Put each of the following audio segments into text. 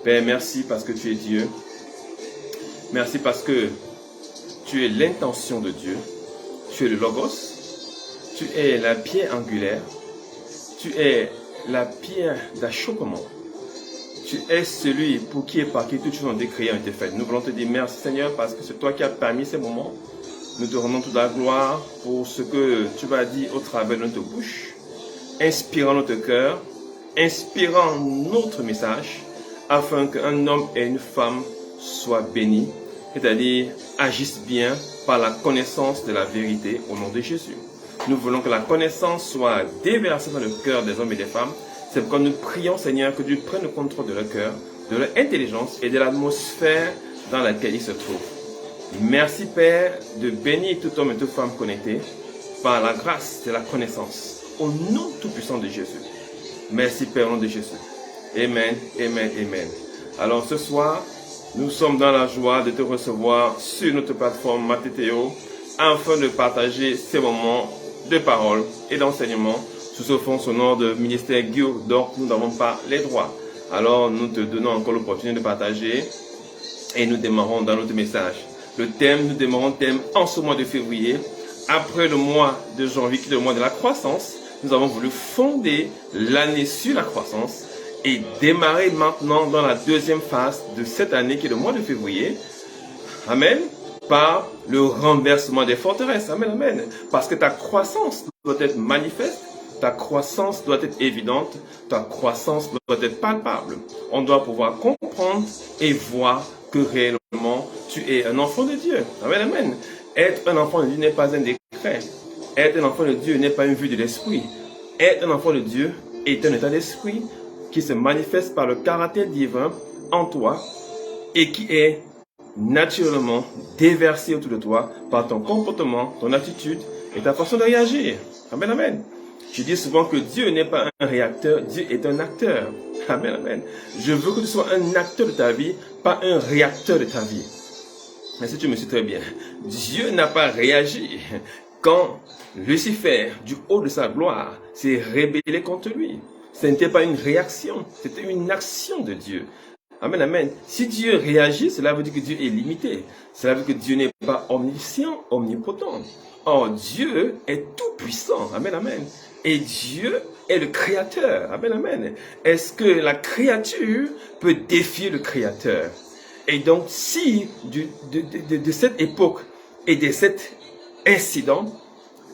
Père, merci parce que tu es Dieu. Merci parce que tu es l'intention de Dieu. Tu es le Logos. Tu es la pierre angulaire. Tu es la pierre d'achoppement. Tu es celui pour qui est par qui toutes choses ont été créées, ont été faites. Nous voulons te dire merci Seigneur parce que c'est toi qui as permis ces moments. Nous te rendons toute la gloire pour ce que tu vas dire au travers de notre bouche, inspirant notre cœur, inspirant notre message, afin qu'un homme et une femme soient bénis, c'est-à-dire agissent bien par la connaissance de la vérité au nom de Jésus. Nous voulons que la connaissance soit déversée dans le cœur des hommes et des femmes. C'est pourquoi nous prions, Seigneur, que tu prennes le contrôle de leur cœur, de leur intelligence et de l'atmosphère dans laquelle ils se trouvent. Merci, Père, de bénir tout homme et toute femme connectés par la grâce de la connaissance. Au nom tout-puissant de Jésus. Merci, Père, au nom de Jésus. Amen, amen, amen. Alors, ce soir, nous sommes dans la joie de te recevoir sur notre plateforme Matétéo afin de partager ces moments de parole et d'enseignement sous ce fond sonore de ministère Guillaume, donc nous n'avons pas les droits. Alors nous te donnons encore l'opportunité de partager et nous démarrons dans notre message. Le thème, nous démarrons le thème en ce mois de février. Après le mois de janvier qui est le mois de la croissance, nous avons voulu fonder l'année sur la croissance et démarrer maintenant dans la deuxième phase de cette année qui est le mois de février. Amen. Par le renversement des forteresses. Amen, amen. Parce que ta croissance doit être manifeste, ta croissance doit être évidente, ta croissance doit être palpable. On doit pouvoir comprendre et voir que réellement tu es un enfant de Dieu. Amen, amen. Être un enfant de Dieu n'est pas un décret. Être un enfant de Dieu n'est pas une vue de l'esprit. Être un enfant de Dieu est un état d'esprit qui se manifeste par le caractère divin en toi et qui est naturellement déversé autour de toi par ton comportement, ton attitude et ta façon de réagir. Amen, amen. Je dis souvent que Dieu n'est pas un réacteur, Dieu est un acteur. Amen, amen. Je veux que tu sois un acteur de ta vie, pas un réacteur de ta vie. Mais si tu me suis très bien, Dieu n'a pas réagi quand Lucifer, du haut de sa gloire, s'est rébellé contre lui. Ce n'était pas une réaction, c'était une action de Dieu. Amen, amen. Si Dieu réagit, cela veut dire que Dieu est limité. Cela veut dire que Dieu n'est pas omniscient, omnipotent. Or, Dieu est tout puissant. Amen, amen. Et Dieu est le créateur. Amen, amen. Est-ce que la créature peut défier le créateur? Et donc, si de cette époque et de cet incident,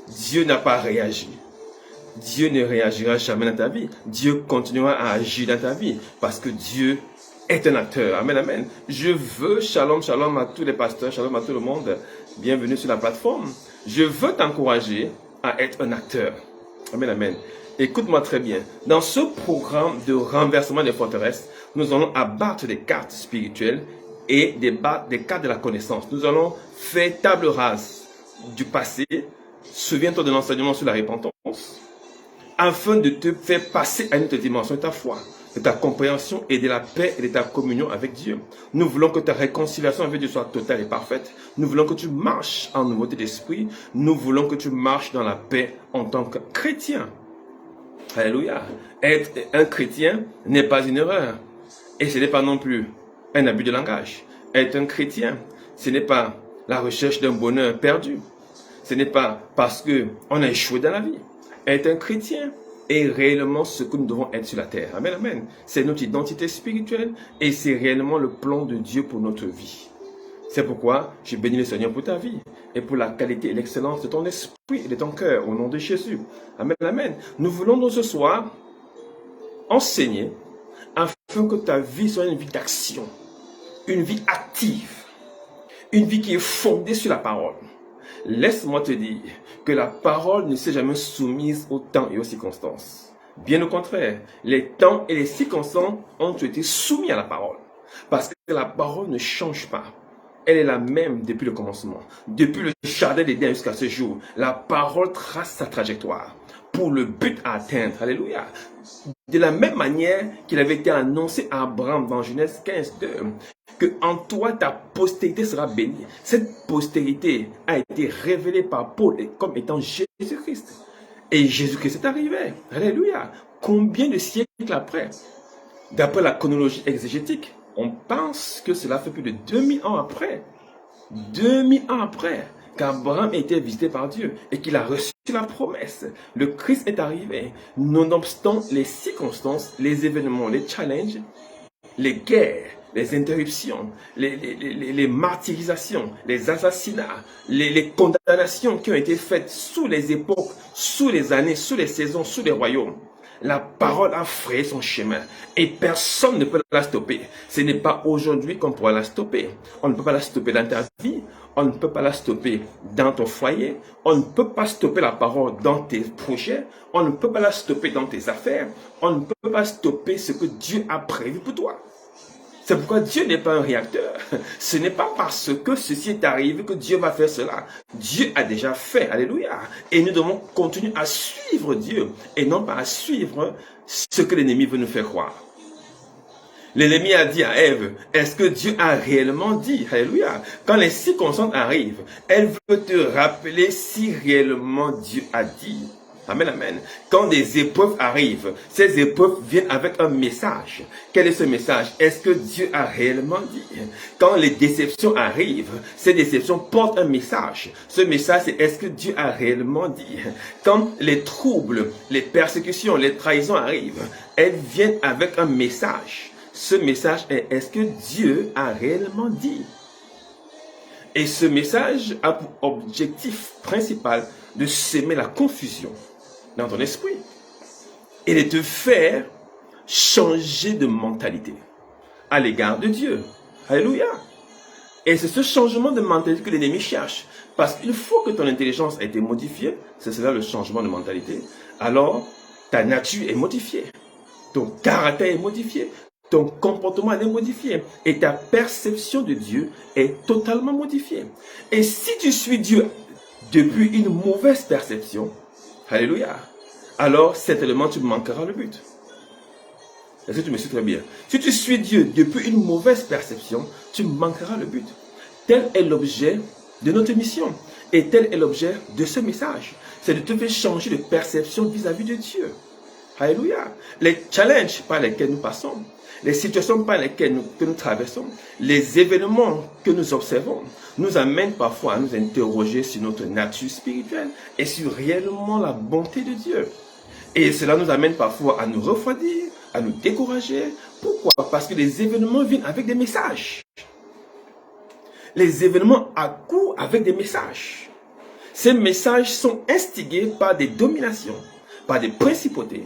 Dieu n'a pas réagi, Dieu ne réagira jamais dans ta vie. Dieu continuera à agir dans ta vie parce que Dieu est un acteur. Amen, amen. Je veux, shalom, shalom à tous les pasteurs, shalom à tout le monde. Bienvenue sur la plateforme. Je veux t'encourager à être un acteur. Amen, amen. Écoute-moi très bien. Dans ce programme de renversement des forteresses, nous allons abattre des cartes spirituelles et des cartes de la connaissance. Nous allons faire table rase du passé. Souviens-toi de l'enseignement sur la repentance afin de te faire passer à une autre dimension de ta foi, de ta compréhension et de la paix et de ta communion avec Dieu. Nous voulons que ta réconciliation avec Dieu soit totale et parfaite. Nous voulons que tu marches en nouveauté d'esprit. Nous voulons que tu marches dans la paix en tant que chrétien. Alléluia. Être un chrétien n'est pas une erreur. Et ce n'est pas non plus un abus de langage. Être un chrétien, ce n'est pas la recherche d'un bonheur perdu. Ce n'est pas parce qu'on a échoué dans la vie. Être un chrétien est réellement ce que nous devons être sur la terre. Amen, amen. C'est notre identité spirituelle et c'est réellement le plan de Dieu pour notre vie. C'est pourquoi je bénis le Seigneur pour ta vie et pour la qualité et l'excellence de ton esprit et de ton cœur au nom de Jésus. Amen, amen. Nous voulons donc ce soir enseigner afin que ta vie soit une vie d'action, une vie active, une vie qui est fondée sur la parole. Laisse-moi te dire que la parole ne s'est jamais soumise au temps et aux circonstances. Bien au contraire, les temps et les circonstances ont été soumis à la parole. Parce que la parole ne change pas. Elle est la même depuis le commencement. Depuis le jardin d'Éden jusqu'à ce jour, la parole trace sa trajectoire pour le but à atteindre. Alléluia. De la même manière qu'il avait été annoncé à Abraham dans Genèse 15, 2, que en toi ta postérité sera bénie. Cette postérité a été révélée par Paul comme étant Jésus-Christ. Et Jésus-Christ est arrivé. Alléluia. Combien de siècles après, d'après la chronologie exégétique, On pense que cela fait plus de 2000 ans après. 2000 ans après qu'Abraham a été visité par Dieu et qu'il a reçu la promesse. Le Christ est arrivé. Nonobstant les circonstances, les événements, les challenges, les guerres, les interruptions, les martyrisations, les assassinats, les condamnations qui ont été faites sous les époques, sous les années, sous les saisons, sous les royaumes. La parole a frayé son chemin et personne ne peut la stopper. Ce n'est pas aujourd'hui qu'on pourra la stopper. On ne peut pas la stopper dans ta vie. On ne peut pas la stopper dans ton foyer. On ne peut pas stopper la parole dans tes projets. On ne peut pas la stopper dans tes affaires. On ne peut pas stopper ce que Dieu a prévu pour toi. C'est pourquoi Dieu n'est pas un réacteur. Ce n'est pas parce que ceci est arrivé que Dieu va faire cela. Dieu a déjà fait. Alléluia. Et nous devons continuer à suivre Dieu et non pas à suivre ce que l'ennemi veut nous faire croire. L'ennemi a dit à Ève, est-ce que Dieu a réellement dit? Alléluia. Quand les circonstances arrivent, elle veut te rappeler si réellement Dieu a dit. Amen, amen. Quand des épreuves arrivent, ces épreuves viennent avec un message. Quel est ce message? Est-ce que Dieu a réellement dit? Quand les déceptions arrivent, ces déceptions portent un message. Ce message, c'est est-ce que Dieu a réellement dit? Quand les troubles, les persécutions, les trahisons arrivent, elles viennent avec un message. Ce message est est-ce que Dieu a réellement dit? Et ce message a pour objectif principal de semer la confusion dans ton esprit et de te faire changer de mentalité à l'égard de Dieu. Alléluia. Et c'est ce changement de mentalité que l'ennemi cherche. Parce qu'une fois que ton intelligence a été modifiée, c'est cela le changement de mentalité, alors ta nature est modifiée. Ton caractère est modifié. Ton comportement est modifié. Et ta perception de Dieu est totalement modifiée. Et si tu suis Dieu depuis une mauvaise perception, alléluia, alors certainement tu manqueras le but. Est-ce que tu me suis très bien? Si tu suis Dieu depuis une mauvaise perception, tu manqueras le but. Tel est l'objet de notre mission. Et tel est l'objet de ce message. C'est de te faire changer de perception vis-à-vis de Dieu. Alléluia. Les challenges par lesquels nous passons, les situations par lesquelles nous traversons, les événements que nous observons, nous amènent parfois à nous interroger sur notre nature spirituelle et sur réellement la bonté de Dieu. Et cela nous amène parfois à nous refroidir, à nous décourager. Pourquoi? Parce que les événements viennent avec des messages. Les événements accourent avec des messages. Ces messages sont instigés par des dominations, par des principautés,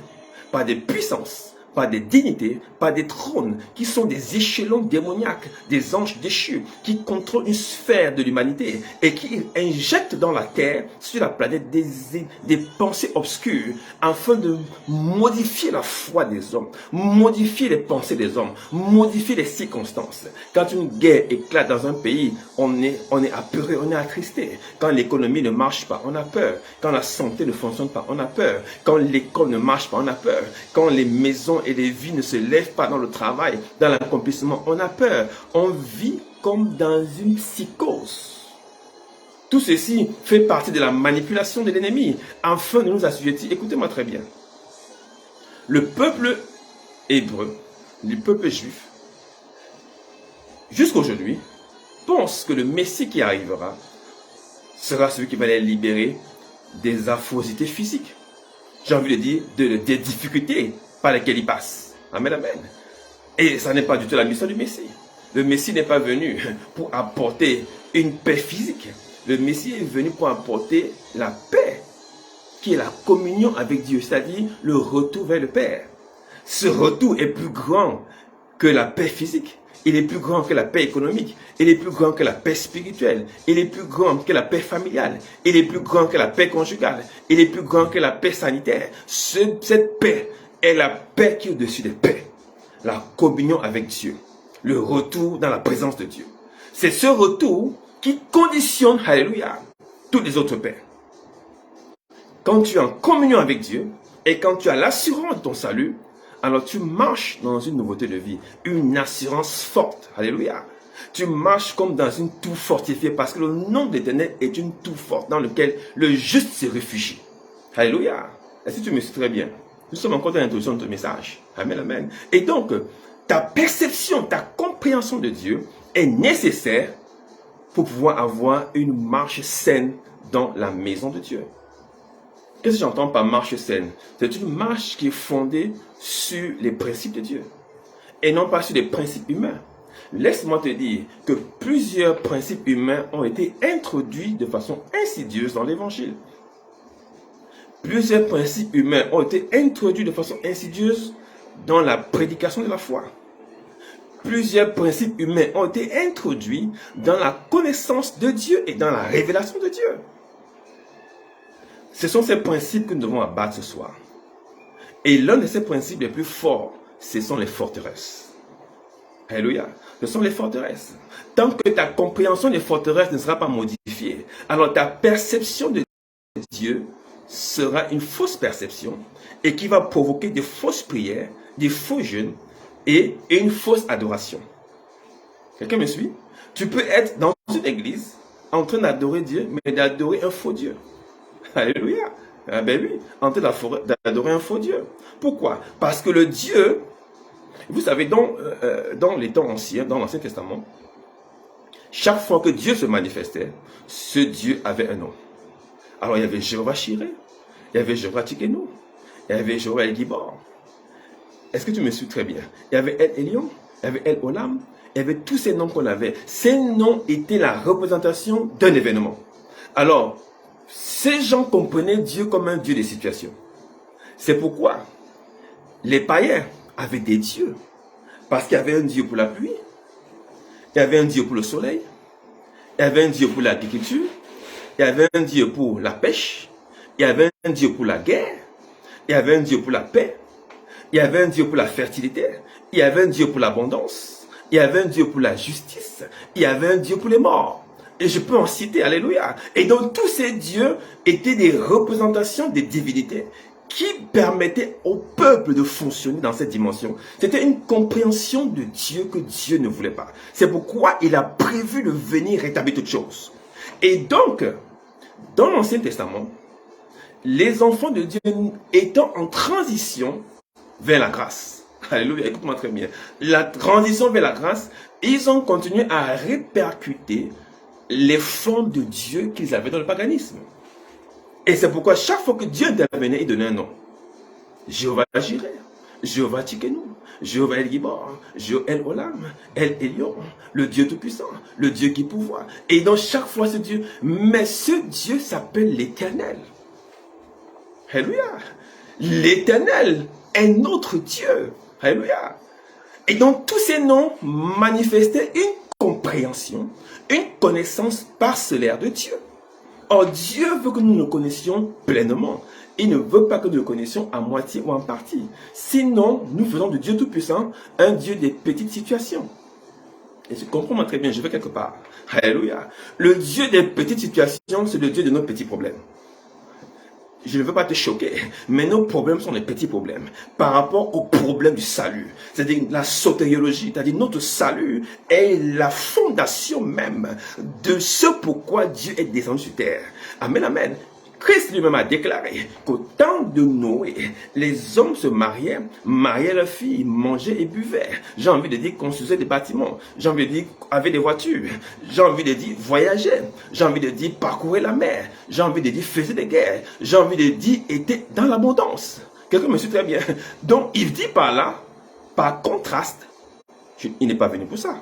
par des puissances, par des dignités, par des trônes qui sont des échelons démoniaques, des anges déchus qui contrôlent une sphère de l'humanité et qui injectent dans la terre, sur la planète, des pensées obscures afin de modifier la foi des hommes, modifier les pensées des hommes, modifier les circonstances. Quand une guerre éclate dans un pays, on est apeuré, on est attristé. Quand l'économie ne marche pas, on a peur. Quand la santé ne fonctionne pas, on a peur. Quand l'école ne marche pas, on a peur. Quand les maisons et les vies ne se lèvent pas dans le travail, dans l'accomplissement, on a peur. On vit comme dans une psychose. Tout ceci fait partie de la manipulation de l'ennemi afin de nous assujettir. Écoutez-moi très bien. Le peuple hébreu, le peuple juif, jusqu'aujourd'hui, pense que le Messie qui arrivera sera celui qui va les libérer des affrosités physiques. J'ai envie de dire des difficultés par lesquelles il passe. Amen, amen. Et ça n'est pas du tout la mission du Messie. Le Messie n'est pas venu pour apporter une paix physique. Le Messie est venu pour apporter la paix, qui est la communion avec Dieu, c'est-à-dire le retour vers le Père. Ce retour est plus grand que la paix physique. Il est plus grand que la paix économique. Il est plus grand que la paix spirituelle. Il est plus grand que la paix familiale. Il est plus grand que la paix conjugale. Il est plus grand que la paix sanitaire. Cette paix est la paix qui est au-dessus des paix. La communion avec Dieu. Le retour dans la présence de Dieu. C'est ce retour qui conditionne, alléluia, toutes les autres paix. Quand tu es en communion avec Dieu et quand tu as l'assurance de ton salut, alors tu marches dans une nouveauté de vie, une assurance forte. Alléluia. Tu marches comme dans une tour fortifiée parce que le nom de l'Éternel est une tour forte dans laquelle le juste se réfugie. Alléluia. Est-ce que tu me suis très bien? Nous sommes encore dans l'introduction de ton message. Amen, amen. Et donc, ta perception, ta compréhension de Dieu est nécessaire pour pouvoir avoir une marche saine dans la maison de Dieu. Qu'est-ce que j'entends par marche saine? C'est une marche qui est fondée sur les principes de Dieu et non pas sur les principes humains. Laisse-moi te dire que plusieurs principes humains ont été introduits de façon insidieuse dans l'Évangile. Plusieurs principes humains ont été introduits de façon insidieuse dans la prédication de la foi. Plusieurs principes humains ont été introduits dans la connaissance de Dieu et dans la révélation de Dieu. Ce sont ces principes que nous devons abattre ce soir. Et l'un de ces principes les plus forts, ce sont les forteresses. Alléluia. Ce sont les forteresses. Tant que ta compréhension des forteresses ne sera pas modifiée, alors ta perception de Dieu sera une fausse perception et qui va provoquer des fausses prières, des faux jeûnes et une fausse adoration. Quelqu'un me suit? Tu peux être dans une église en train d'adorer Dieu, mais d'adorer un faux Dieu. Alléluia. Ah ben oui, en train d'adorer un faux Dieu. Pourquoi? Parce que le Dieu, vous savez, dans les temps anciens, dans l'Ancien Testament, chaque fois que Dieu se manifestait, ce Dieu avait un nom. Alors il y avait Jéhovah Shireh, il y avait Jéhovah Tsidkenu, il y avait Jéhovah El Gibor. Est-ce que tu me suis très bien? Il y avait El Elyon, il y avait El Olam, il y avait tous ces noms qu'on avait. Ces noms étaient la représentation d'un événement. Alors, ces gens comprenaient Dieu comme un Dieu des situations. C'est pourquoi les païens avaient des dieux. Parce qu'il y avait un Dieu pour la pluie, il y avait un Dieu pour le soleil, il y avait un Dieu pour l'agriculture, il y avait un Dieu pour la pêche, il y avait un Dieu pour la guerre, il y avait un Dieu pour la paix, il y avait un Dieu pour la fertilité, il y avait un Dieu pour l'abondance, il y avait un Dieu pour la justice, il y avait un Dieu pour les morts. Et je peux en citer, alléluia. Et donc tous ces dieux étaient des représentations des divinités qui permettaient au peuple de fonctionner dans cette dimension. C'était une compréhension de Dieu que Dieu ne voulait pas. C'est pourquoi il a prévu de venir rétablir toutes choses. Et donc, dans l'Ancien Testament, les enfants de Dieu étant en transition vers la grâce. Alléluia, écoute-moi très bien. La transition vers la grâce, ils ont continué à répercuter les formes de Dieu qu'ils avaient dans le paganisme. Et c'est pourquoi chaque fois que Dieu intervenait, il donnait un nom. Jéhovah Jireh, Jéhovah Tsidkenu, Jéhovah El Gibor, Jéhovah El Olam, El Elyon, le Dieu Tout-Puissant, le Dieu qui pourvoit. Et dans chaque fois ce Dieu, mais ce Dieu s'appelle l'Éternel. Alléluia. L'Éternel est notre Dieu. Alléluia. Et donc tous ces noms manifestaient une compréhension, une connaissance parcellaire de Dieu. Or, Dieu veut que nous le connaissions pleinement. Il ne veut pas que nous le connaissions à moitié ou en partie. Sinon, nous faisons de Dieu Tout-Puissant un Dieu des petites situations. Et je comprends très bien, je vais quelque part. Alléluia. Le Dieu des petites situations, c'est le Dieu de nos petits problèmes. Je ne veux pas te choquer, mais nos problèmes sont des petits problèmes par rapport aux problèmes du salut. C'est-à-dire la sotériologie, c'est-à-dire notre salut est la fondation même de ce pourquoi Dieu est descendu sur terre. Amen, amen. Christ lui-même a déclaré qu'au temps de Noé, les hommes se mariaient leurs filles, mangeaient et buvaient. J'ai envie de dire construisaient des bâtiments. J'ai envie de dire avaient des voitures. J'ai envie de dire voyageaient. J'ai envie de dire parcouraient la mer. J'ai envie de dire faisaient des guerres. J'ai envie de dire étaient dans l'abondance. Quelqu'un me suit très bien. Donc il dit par là, par contraste, il n'est pas venu pour ça.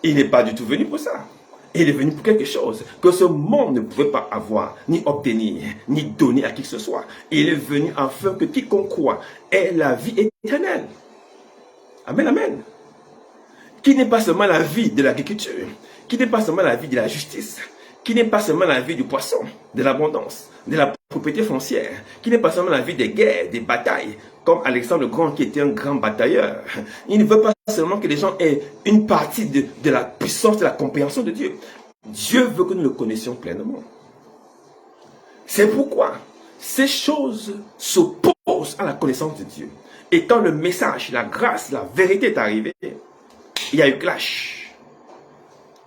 Il n'est pas du tout venu pour ça. Il est venu pour quelque chose que ce monde ne pouvait pas avoir, ni obtenir, ni donner à qui que ce soit. Il est venu afin que quiconque croit ait la vie éternelle. Amen, amen. Qui n'est pas seulement la vie de l'agriculture, qui n'est pas seulement la vie de la justice, qui n'est pas seulement la vie du poisson, de l'abondance, de la propriété foncière, qui n'est pas seulement la vie des guerres, des batailles, comme Alexandre le Grand qui était un grand batailleur. Il ne veut pas seulement que les gens aient une partie de la puissance, de la compréhension de Dieu. Dieu veut que nous le connaissions pleinement. C'est pourquoi ces choses s'opposent à la connaissance de Dieu. Et quand le message, la grâce, la vérité est arrivé, il y a eu clash.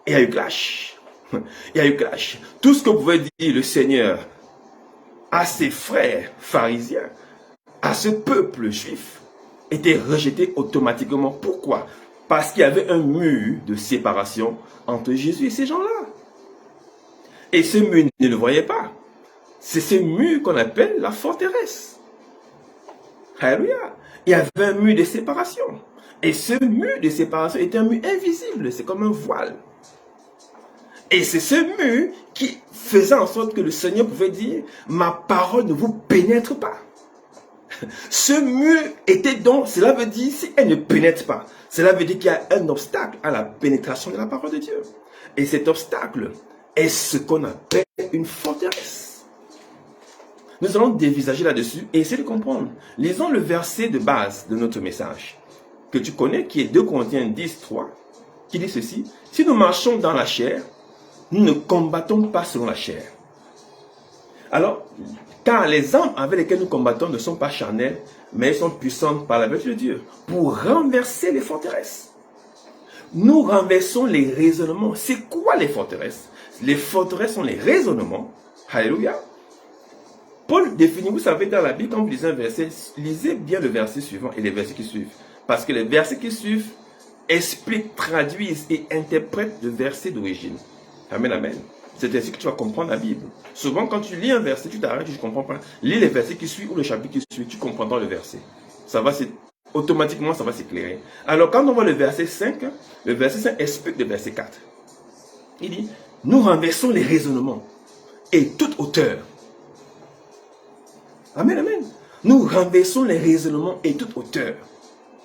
Il y a eu clash. Il y a eu clash. Tout ce que pouvait dire le Seigneur à ses frères pharisiens, à ce peuple juif était rejeté automatiquement. Pourquoi? Parce qu'il y avait un mur de séparation entre Jésus et ces gens-là. Et ce mur ne le voyait pas. C'est ce mur qu'on appelle la forteresse. Alléluia. Il y avait un mur de séparation. Et ce mur de séparation est un mur invisible. C'est comme un voile. Et c'est ce mur qui faisait en sorte que le Seigneur pouvait dire, ma parole ne vous pénètre pas. Ce mur était donc, cela veut dire, si elle ne pénètre pas, cela veut dire qu'il y a un obstacle à la pénétration de la parole de Dieu. Et cet obstacle est ce qu'on appelle une forteresse. Nous allons dévisager là-dessus et essayer de comprendre. Lisons le verset de base de notre message, que tu connais, qui est 2 Corinthiens 10, 3, qui dit ceci. Si nous marchons dans la chair, nous ne combattons pas selon la chair. Alors, car les armes avec lesquelles nous combattons ne sont pas charnelles, mais elles sont puissantes par la vertu de Dieu, pour renverser les forteresses. Nous renversons les raisonnements. C'est quoi les forteresses? Les forteresses sont les raisonnements. Alléluia. Paul définit, vous savez, dans la Bible, quand vous lisez un verset, lisez bien le verset suivant et les versets qui suivent. Parce que les versets qui suivent expliquent, traduisent et interprètent le verset d'origine. Amen, amen. C'est ainsi que tu vas comprendre la Bible. Souvent, quand tu lis un verset, tu t'arrêtes, tu ne comprends pas. Lis les versets qui suivent ou le chapitre qui suit, tu comprendras le verset. Automatiquement, ça va s'éclairer. Alors, quand on voit le verset 5 explique le verset 4. Il dit, nous renversons les raisonnements et toute hauteur. Amen, amen. Nous renversons les raisonnements et toute hauteur.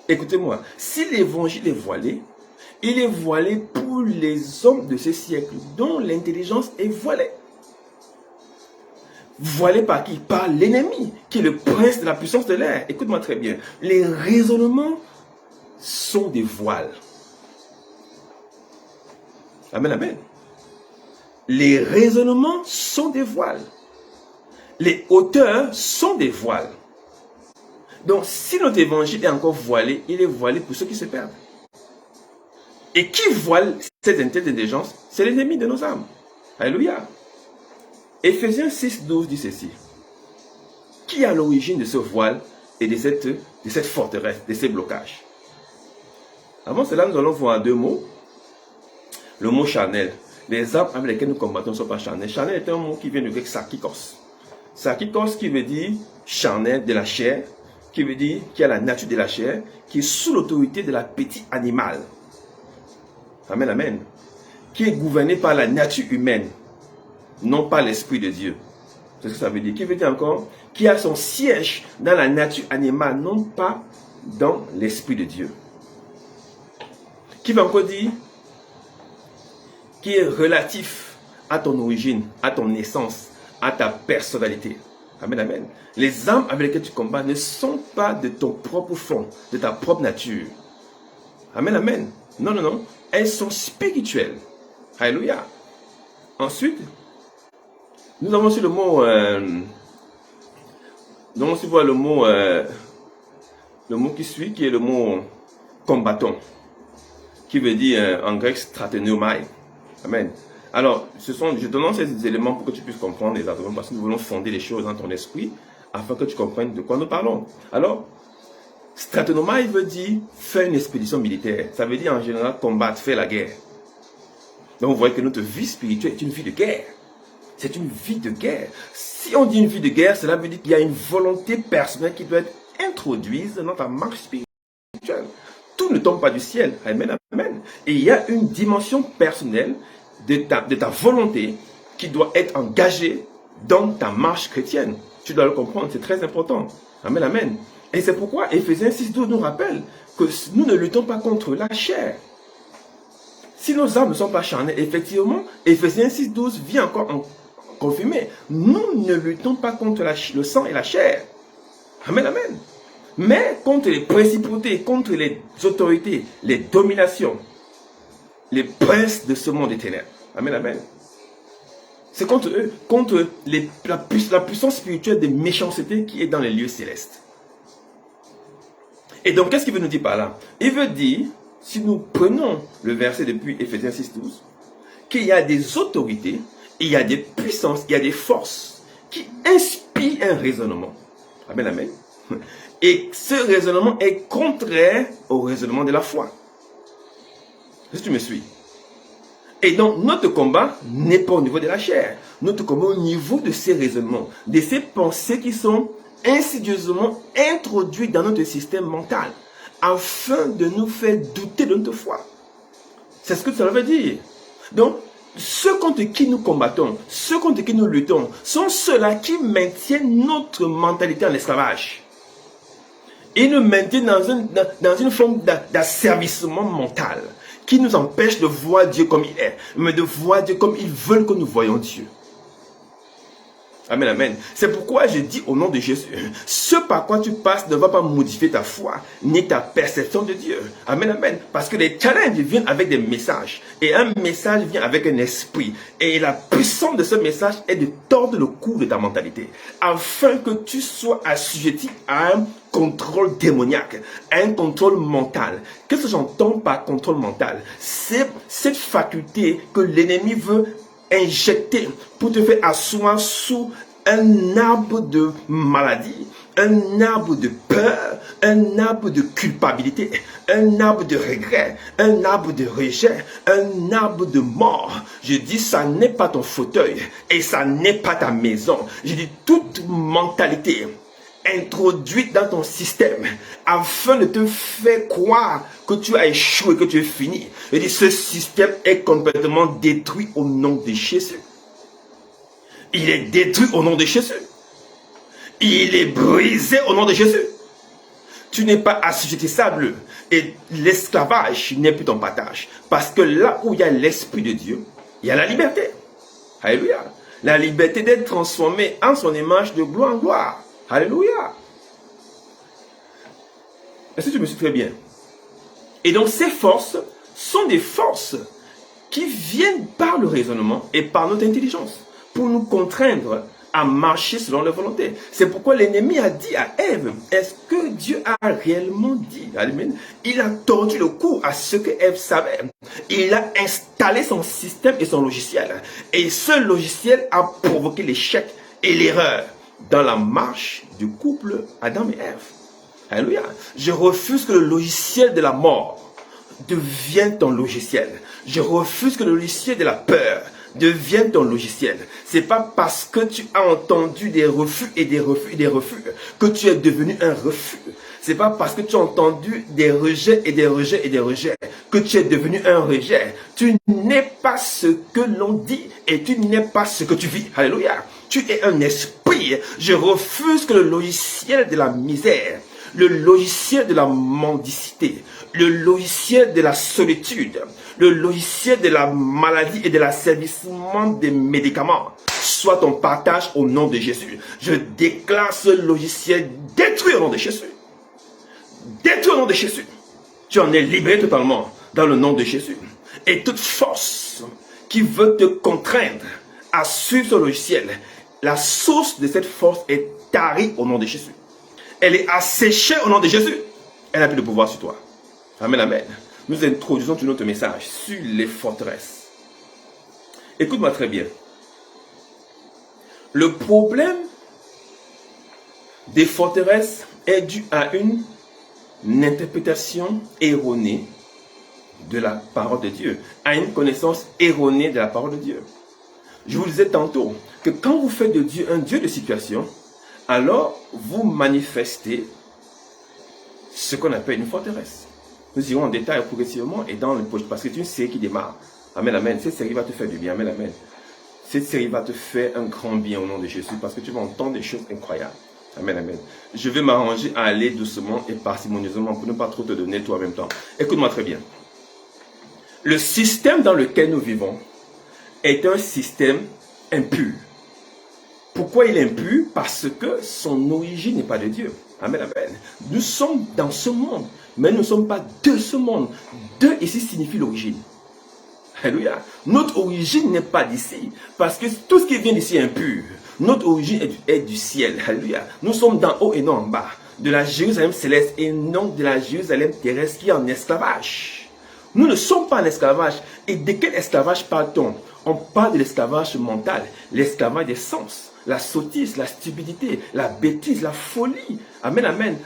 Écoutez-moi, si l'évangile est voilé, il est voilé pour les hommes de ce siècle dont l'intelligence est voilée. Voilé par qui? Par l'ennemi, qui est le prince de la puissance de l'air. Écoute-moi très bien. Les raisonnements sont des voiles. Amen, amen. Les raisonnements sont des voiles. Les hauteurs sont des voiles. Donc, si notre évangile est encore voilé, il est voilé pour ceux qui se perdent. Et qui voile cette intelligence? C'est l'ennemi de nos âmes. Alléluia. Éphésiens 6, 12 dit ceci. Qui est à l'origine de ce voile et de cette forteresse, de ces blocages? Avant cela, nous allons voir 2 mots. Le mot charnel. Les armes avec lesquelles nous combattons ne sont pas charnelles. Charnel est un mot qui vient du grec sarkikos. Sarkikos qui veut dire charnel, de la chair, qui veut dire qui a la nature de la chair, qui est sous l'autorité de l'appétit animal. Amen, amen. Qui est gouverné par la nature humaine, non pas l'Esprit de Dieu. C'est ce que ça veut dire. Qui veut dire encore? Qui a son siège dans la nature animale, non pas dans l'Esprit de Dieu. Qui veut encore dire? Qui est relatif à ton origine, à ton naissance, à ta personnalité. Amen, amen. Les âmes avec lesquelles tu combats ne sont pas de ton propre fond, de ta propre nature. Amen, amen. Non, non, non. Elles sont spirituelles. Alléluia. Ensuite, nous avons aussi le mot, nous allons aussi voir le mot qui suit, qui est le mot combattant, qui veut dire en grec stratenomai. Amen. Alors, je te donne ces éléments pour que tu puisses comprendre exactement, parce que nous voulons fonder les choses dans ton esprit, afin que tu comprennes de quoi nous parlons. Alors, stratenomai veut dire faire une expédition militaire. Ça veut dire en général combattre, faire la guerre. Donc, vous voyez que notre vie spirituelle est une vie de guerre. C'est une vie de guerre. Si on dit une vie de guerre, cela veut dire qu'il y a une volonté personnelle qui doit être introduite dans ta marche spirituelle. Tout ne tombe pas du ciel. Amen, amen. Et il y a une dimension personnelle de ta volonté qui doit être engagée dans ta marche chrétienne. Tu dois le comprendre, c'est très important. Amen, amen. Et c'est pourquoi Éphésiens 6.12 nous rappelle que nous ne luttons pas contre la chair. Si nos âmes ne sont pas charnelles, effectivement, Éphésiens 6.12 vient encore en confirmer. Nous ne luttons pas contre le sang et la chair. Amen, amen. Mais contre les principautés, contre les autorités, les dominations, les princes de ce monde des ténèbres. Amen, amen. C'est contre eux, contre la puissance spirituelle des méchancetés qui est dans les lieux célestes. Et donc, qu'est-ce qu'il veut nous dire par là? Il veut dire, si nous prenons le verset depuis Éphésiens 6.12, qu'il y a des autorités, il y a des puissances, il y a des forces qui inspirent un raisonnement. Amen, amen. Et ce raisonnement est contraire au raisonnement de la foi. Est-ce que tu me suis? Et donc, notre combat n'est pas au niveau de la chair. Notre combat au niveau de ces raisonnements, de ces pensées qui sont insidieusement introduites dans notre système mental, afin de nous faire douter de notre foi. C'est ce que ça veut dire. Donc, ceux contre qui nous combattons, ceux contre qui nous luttons, sont ceux-là qui maintiennent notre mentalité en esclavage. Ils nous maintiennent dans une forme d'asservissement mental qui nous empêche de voir Dieu comme il est, mais de voir Dieu comme ils veulent que nous voyons Dieu. Amen, amen. C'est pourquoi je dis au nom de Jésus, ce par quoi tu passes ne va pas modifier ta foi, ni ta perception de Dieu. Amen, amen. Parce que les challenges viennent avec des messages. Et un message vient avec un esprit. Et la puissance de ce message est de tordre le cou de ta mentalité. Afin que tu sois assujetti à un contrôle démoniaque, un contrôle mental. Qu'est-ce que j'entends par contrôle mental? C'est cette faculté que l'ennemi veut injecté pour te faire asseoir sous un arbre de maladie, un arbre de peur, un arbre de culpabilité, un arbre de regret, un arbre de rejet, un arbre de mort. Je dis, ça n'est pas ton fauteuil et ça n'est pas ta maison. Je dis, toute mentalité introduite dans ton système afin de te faire croire que tu as échoué, que tu es fini. Je dis, ce système est complètement détruit au nom de Jésus. Il est détruit au nom de Jésus. Il est brisé au nom de Jésus. Tu n'es pas assujettissable et l'esclavage n'est plus ton partage. Parce que là où il y a l'Esprit de Dieu, il y a la liberté. Alléluia. La liberté d'être transformé en son image de gloire en gloire. Alléluia. Est-ce que tu me suis très bien? Et donc ces forces sont des forces qui viennent par le raisonnement et par notre intelligence pour nous contraindre à marcher selon leur volonté. C'est pourquoi l'ennemi a dit à Ève, est-ce que Dieu a réellement dit? Amen. Il a tordu le cou à ce que Ève savait. Il a installé son système et son logiciel. Et ce logiciel a provoqué l'échec et l'erreur dans la marche du couple Adam et Ève. Alléluia. Je refuse que le logiciel de la mort devienne ton logiciel. Je refuse que le logiciel de la peur devienne ton logiciel. C'est pas parce que tu as entendu des refus et des refus et des refus que tu es devenu un refus. C'est pas parce que tu as entendu des rejets et des rejets et des rejets que tu es devenu un rejet. Tu n'es pas ce que l'on dit et tu n'es pas ce que tu vis. Alléluia. Tu es un esprit. Je refuse que le logiciel de la misère, le logiciel de la mendicité, le logiciel de la solitude, le logiciel de la maladie et de l'asservissement des médicaments soit ton partage au nom de Jésus. Je déclare ce logiciel détruit au nom de Jésus. Détruit au nom de Jésus. Tu en es libéré totalement dans le nom de Jésus. Et toute force qui veut te contraindre à suivre ce logiciel, la source de cette force est tarie au nom de Jésus. Elle est asséchée au nom de Jésus. Elle n'a plus de pouvoir sur toi. Amen, amen. Nous introduisons tout notre message sur les forteresses. Écoute-moi très bien. Le problème des forteresses est dû à une interprétation erronée de la parole de Dieu, à une connaissance erronée de la parole de Dieu. Je vous disais tantôt que quand vous faites de Dieu un Dieu de situation, alors vous manifestez ce qu'on appelle une forteresse. Nous irons en détail progressivement et dans le projet, parce que c'est une série qui démarre. Amen, amen. Cette série va te faire du bien. Amen, amen. Cette série va te faire un grand bien au nom de Jésus parce que tu vas entendre des choses incroyables. Amen, amen. Je vais m'arranger à aller doucement et parcimonieusement pour ne pas trop te donner tout en même temps. Écoute-moi très bien. Le système dans lequel nous vivons est un système impur. Pourquoi il est impur? Parce que son origine n'est pas de Dieu. Amen, amen. Nous sommes dans ce monde, mais nous ne sommes pas de ce monde. De ici signifie l'origine. Alléluia. Notre origine n'est pas d'ici, parce que tout ce qui vient d'ici est impur. Notre origine est du ciel. Alléluia. Nous sommes d'en haut et non en bas. De la Jérusalem céleste et non de la Jérusalem terrestre qui est en esclavage. Nous ne sommes pas en esclavage. Et de quel esclavage parle-t-on? On parle de l'esclavage mental, l'esclavage des sens, la sottise, la stupidité, la bêtise, la folie. Amen, amen.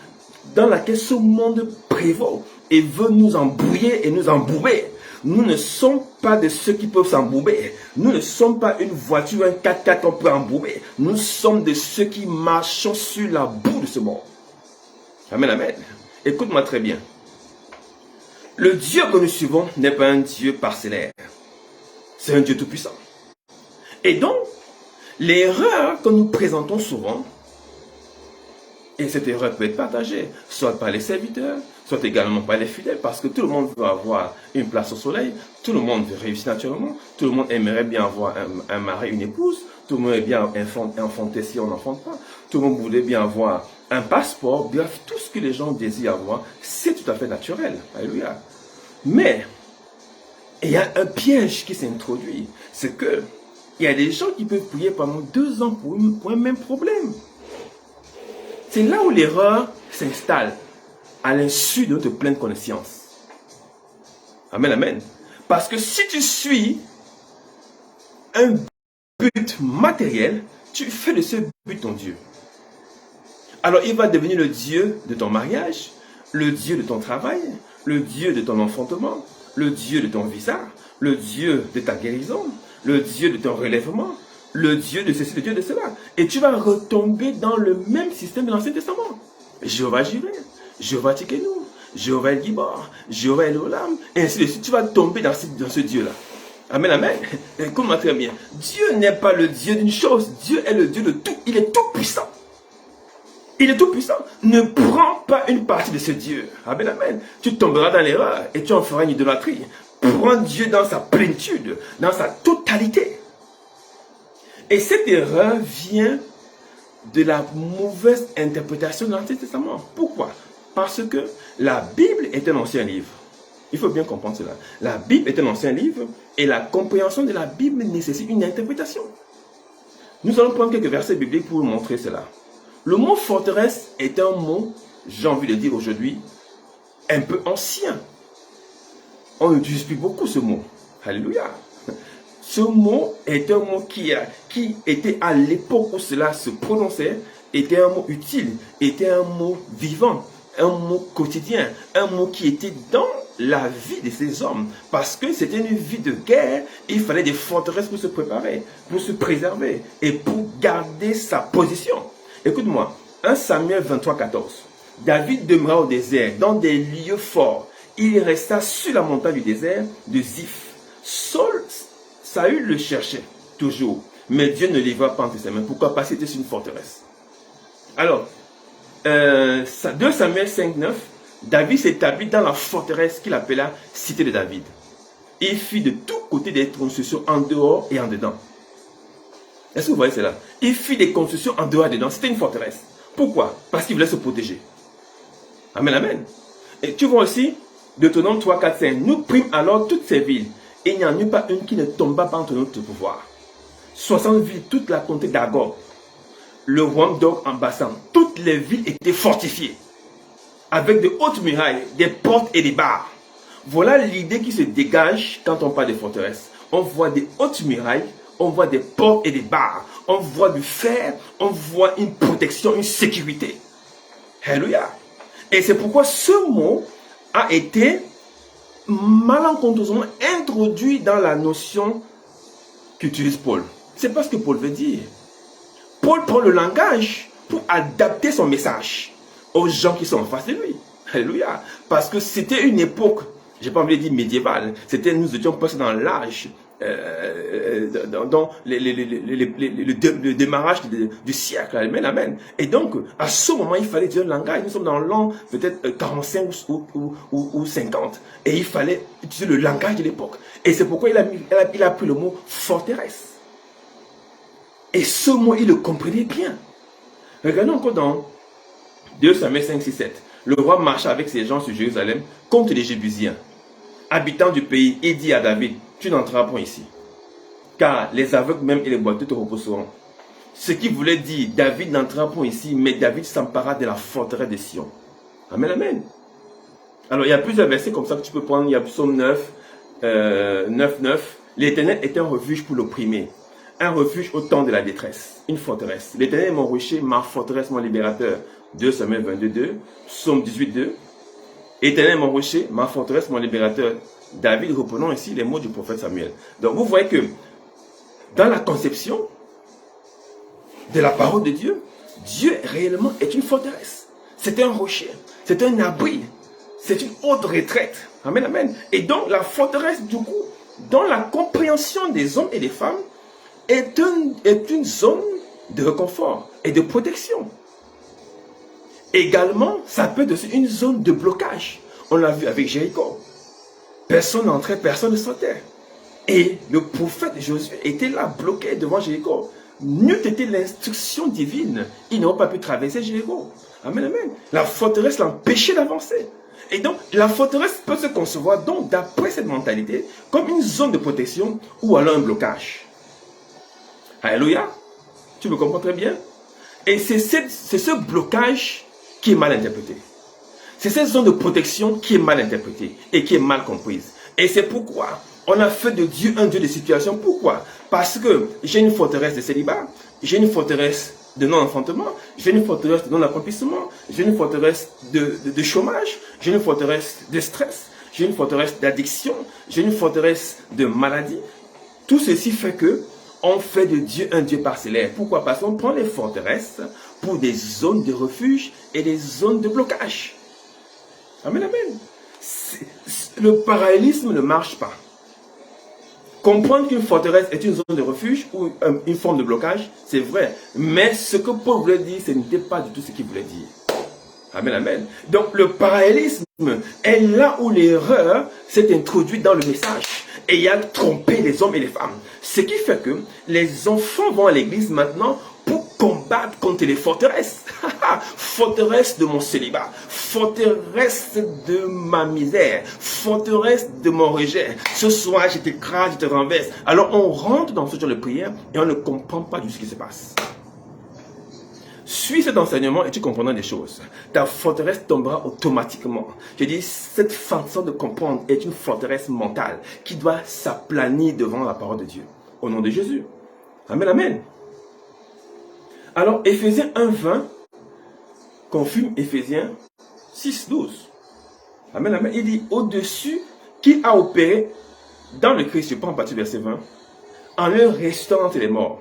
Dans laquelle ce monde prévaut et veut nous embrouiller et nous embourber. Nous ne sommes pas de ceux qui peuvent s'embourber. Nous ne sommes pas une voiture, un 4x4 qu'on peut embourber. Nous sommes de ceux qui marchons sur la boue de ce monde. Amen, amen. Écoute-moi très bien. Le Dieu que nous suivons n'est pas un Dieu parcellaire. C'est un Dieu tout-puissant. Et donc, l'erreur que nous présentons souvent, et cette erreur peut être partagée, soit par les serviteurs, soit également par les fidèles, parce que tout le monde veut avoir une place au soleil, tout le monde veut réussir naturellement, tout le monde aimerait bien avoir un mari, une épouse, tout le monde aimerait bien enfanter si on n'enfante pas, tout le monde voudrait bien avoir un passeport, bref, tout ce que les gens désirent avoir, c'est tout à fait naturel. Alléluia. Mais, il y a un piège qui s'introduit, c'est que il y a des gens qui peuvent prier pendant 2 ans pour un même problème. C'est là où l'erreur s'installe, à l'insu de notre pleine connaissance. Amen, amen. Parce que si tu suis un but matériel, tu fais de ce but ton Dieu. Alors il va devenir le Dieu de ton mariage, le Dieu de ton travail, le Dieu de ton enfantement, le Dieu de ton visa, le Dieu de ta guérison, le Dieu de ton relèvement, le Dieu de ceci, le Dieu de cela. Et tu vas retomber dans le même système de l'Ancien Testament. Jéhovah Jireh, Jéhovah Tikenu, Jéhovah El Gibor, Jéhovah El Olam, et ainsi de suite. Tu vas tomber dans ce Dieu-là. Amen, amen. Écoute-moi très bien. Dieu n'est pas le Dieu d'une chose. Dieu est le Dieu de tout. Il est tout puissant. Il est tout puissant. Ne prends pas une partie de ce Dieu. Amen, amen. Tu tomberas dans l'erreur et tu en feras une idolâtrie. Prends Dieu dans sa plénitude, dans sa totalité. Et cette erreur vient de la mauvaise interprétation de l'Ancien Testament. Pourquoi? Parce que la Bible est un ancien livre. Il faut bien comprendre cela. La Bible est un ancien livre et la compréhension de la Bible nécessite une interprétation. Nous allons prendre quelques versets bibliques pour vous montrer cela. Le mot forteresse est un mot, j'ai envie de dire aujourd'hui, un peu ancien. On utilise plus beaucoup ce mot. Alléluia. Ce mot est un mot qui était à l'époque où cela se prononçait, était un mot utile, était un mot vivant, un mot quotidien, un mot qui était dans la vie de ces hommes. Parce que c'était une vie de guerre, il fallait des forteresses pour se préparer, pour se préserver et pour garder sa position. Écoute-moi, 1 Samuel 23, 14. David demeura au désert, dans des lieux forts. Il resta sur la montagne du désert de Ziph. Saül le cherchait toujours, mais Dieu ne livra pas entre ses mains. Pourquoi? Parce que c'était une forteresse. Alors, 2 Samuel 5, 9, David s'établit dans la forteresse qu'il appela Cité de David. Il fit de tous côtés des constructions en dehors et en dedans. Est-ce que vous voyez cela? Il fit des constructions en dehors et dedans. C'était une forteresse. Pourquoi? Parce qu'il voulait se protéger. Amen, amen. Et tu vois aussi, Deutéronome 3, 4, 5. Nous prîmes alors toutes ces villes. Et il n'y en eut pas une qui ne tomba pas entre notre pouvoir. 60 villes, toute la comté d'Agor, le royaume d'Or en Bassan, toutes les villes étaient fortifiées, avec de hautes murailles, des portes et des barres. Voilà l'idée qui se dégage quand on parle des forteresses. On voit des hautes murailles, on voit des portes et des barres, on voit du fer, on voit une protection, une sécurité. Alléluia. Et c'est pourquoi ce mot a été malencontreusement introduit dans la notion qu'utilise Paul. C'est pas ce que Paul veut dire. Paul prend le langage pour adapter son message aux gens qui sont en face de lui. Alléluia. Parce que c'était une époque, j'ai pas envie de dire médiévale, nous étions passés dans l'âge, dans le démarrage du siècle. Amen, amen. Et donc, à ce moment, il fallait dire le langage. Nous sommes dans l'an peut-être 45 ou 50. Et il fallait utiliser le langage de l'époque. Et c'est pourquoi il a pris le mot forteresse. Et ce mot, il le comprenait bien. Regardons encore dans 2 Samuel 5, 6, 7. Le roi marcha avec ses gens sur Jérusalem contre les Jébusiens. Habitants du pays, il dit à David, tu n'entreras point ici, car les aveugles même et les boiteux te reposeront. Ce qui voulait dire, David n'entrera point ici, mais David s'empara de la forteresse de Sion. Amen, amen. Alors, il y a plusieurs versets comme ça que tu peux prendre. Il y a Psaume 9, 9. L'Éternel est un refuge pour l'opprimé, un refuge au temps de la détresse, une forteresse. L'Éternel est mon rocher, ma forteresse, mon libérateur. 2 Samuel 22, 2. Psaume 18, 2. Éternel mon rocher, ma forteresse, mon libérateur. David, reprenons ici les mots du prophète Samuel. Donc vous voyez que dans la conception de la parole de Dieu, Dieu réellement est une forteresse. C'est un rocher, c'est un abri, c'est une haute retraite. Amen, amen. Et donc la forteresse, du coup, dans la compréhension des hommes et des femmes, est une zone de réconfort et de protection. Également, ça peut être aussi une zone de blocage. On l'a vu avec Jéricho. Personne n'entrait, personne ne sortait. Et le prophète Josué était là, bloqué devant Jéricho. N'eût été l'instruction divine, ils n'auraient pas pu traverser Jéricho. Amen, amen. La forteresse l'empêchait d'avancer. Et donc, la forteresse peut se concevoir, donc, d'après cette mentalité, comme une zone de protection ou alors un blocage. Alléluia. Tu me comprends très bien? Et c'est ce blocage qui est mal interprété. C'est cette zone de protection qui est mal interprétée et qui est mal comprise. Et c'est pourquoi on a fait de Dieu un Dieu de situation. Pourquoi? Parce que j'ai une forteresse de célibat, j'ai une forteresse de non-enfantement, j'ai une forteresse de non-accomplissement, j'ai une forteresse de chômage, j'ai une forteresse de stress, j'ai une forteresse d'addiction, j'ai une forteresse de maladie. Tout ceci fait que on fait de Dieu un Dieu parcellaire. Pourquoi? Parce qu'on prend les forteresses pour des zones de refuge et des zones de blocage. Amen, amen. Le parallélisme ne marche pas. Comprendre qu'une forteresse est une zone de refuge ou une forme de blocage, c'est vrai. Mais ce que Paul voulait dire, ce n'était pas du tout ce qu'il voulait dire. Amen, amen. Donc le parallélisme est là où l'erreur s'est introduite dans le message et il a trompé les hommes et les femmes. Ce qui fait que les enfants vont à l'église maintenant pour combattre contre les forteresses. Forteresse de mon célibat, forteresse de ma misère, forteresse de mon rejet. Ce soir, je t'écrase, je te renverse. Alors on rentre dans ce genre de prière et on ne comprend pas du tout ce qui se passe. Suis cet enseignement et tu comprendras des choses. Ta forteresse tombera automatiquement. Je dis, cette façon de comprendre est une forteresse mentale qui doit s'aplanir devant la parole de Dieu. Au nom de Jésus. Amen, amen. Alors, Éphésiens 1:20 confirme Éphésiens 6:12. Amen, amen. Il dit, au-dessus qu'il a opéré dans le Christ, je prends à partir du verset 20, en le ressuscitant entre les morts.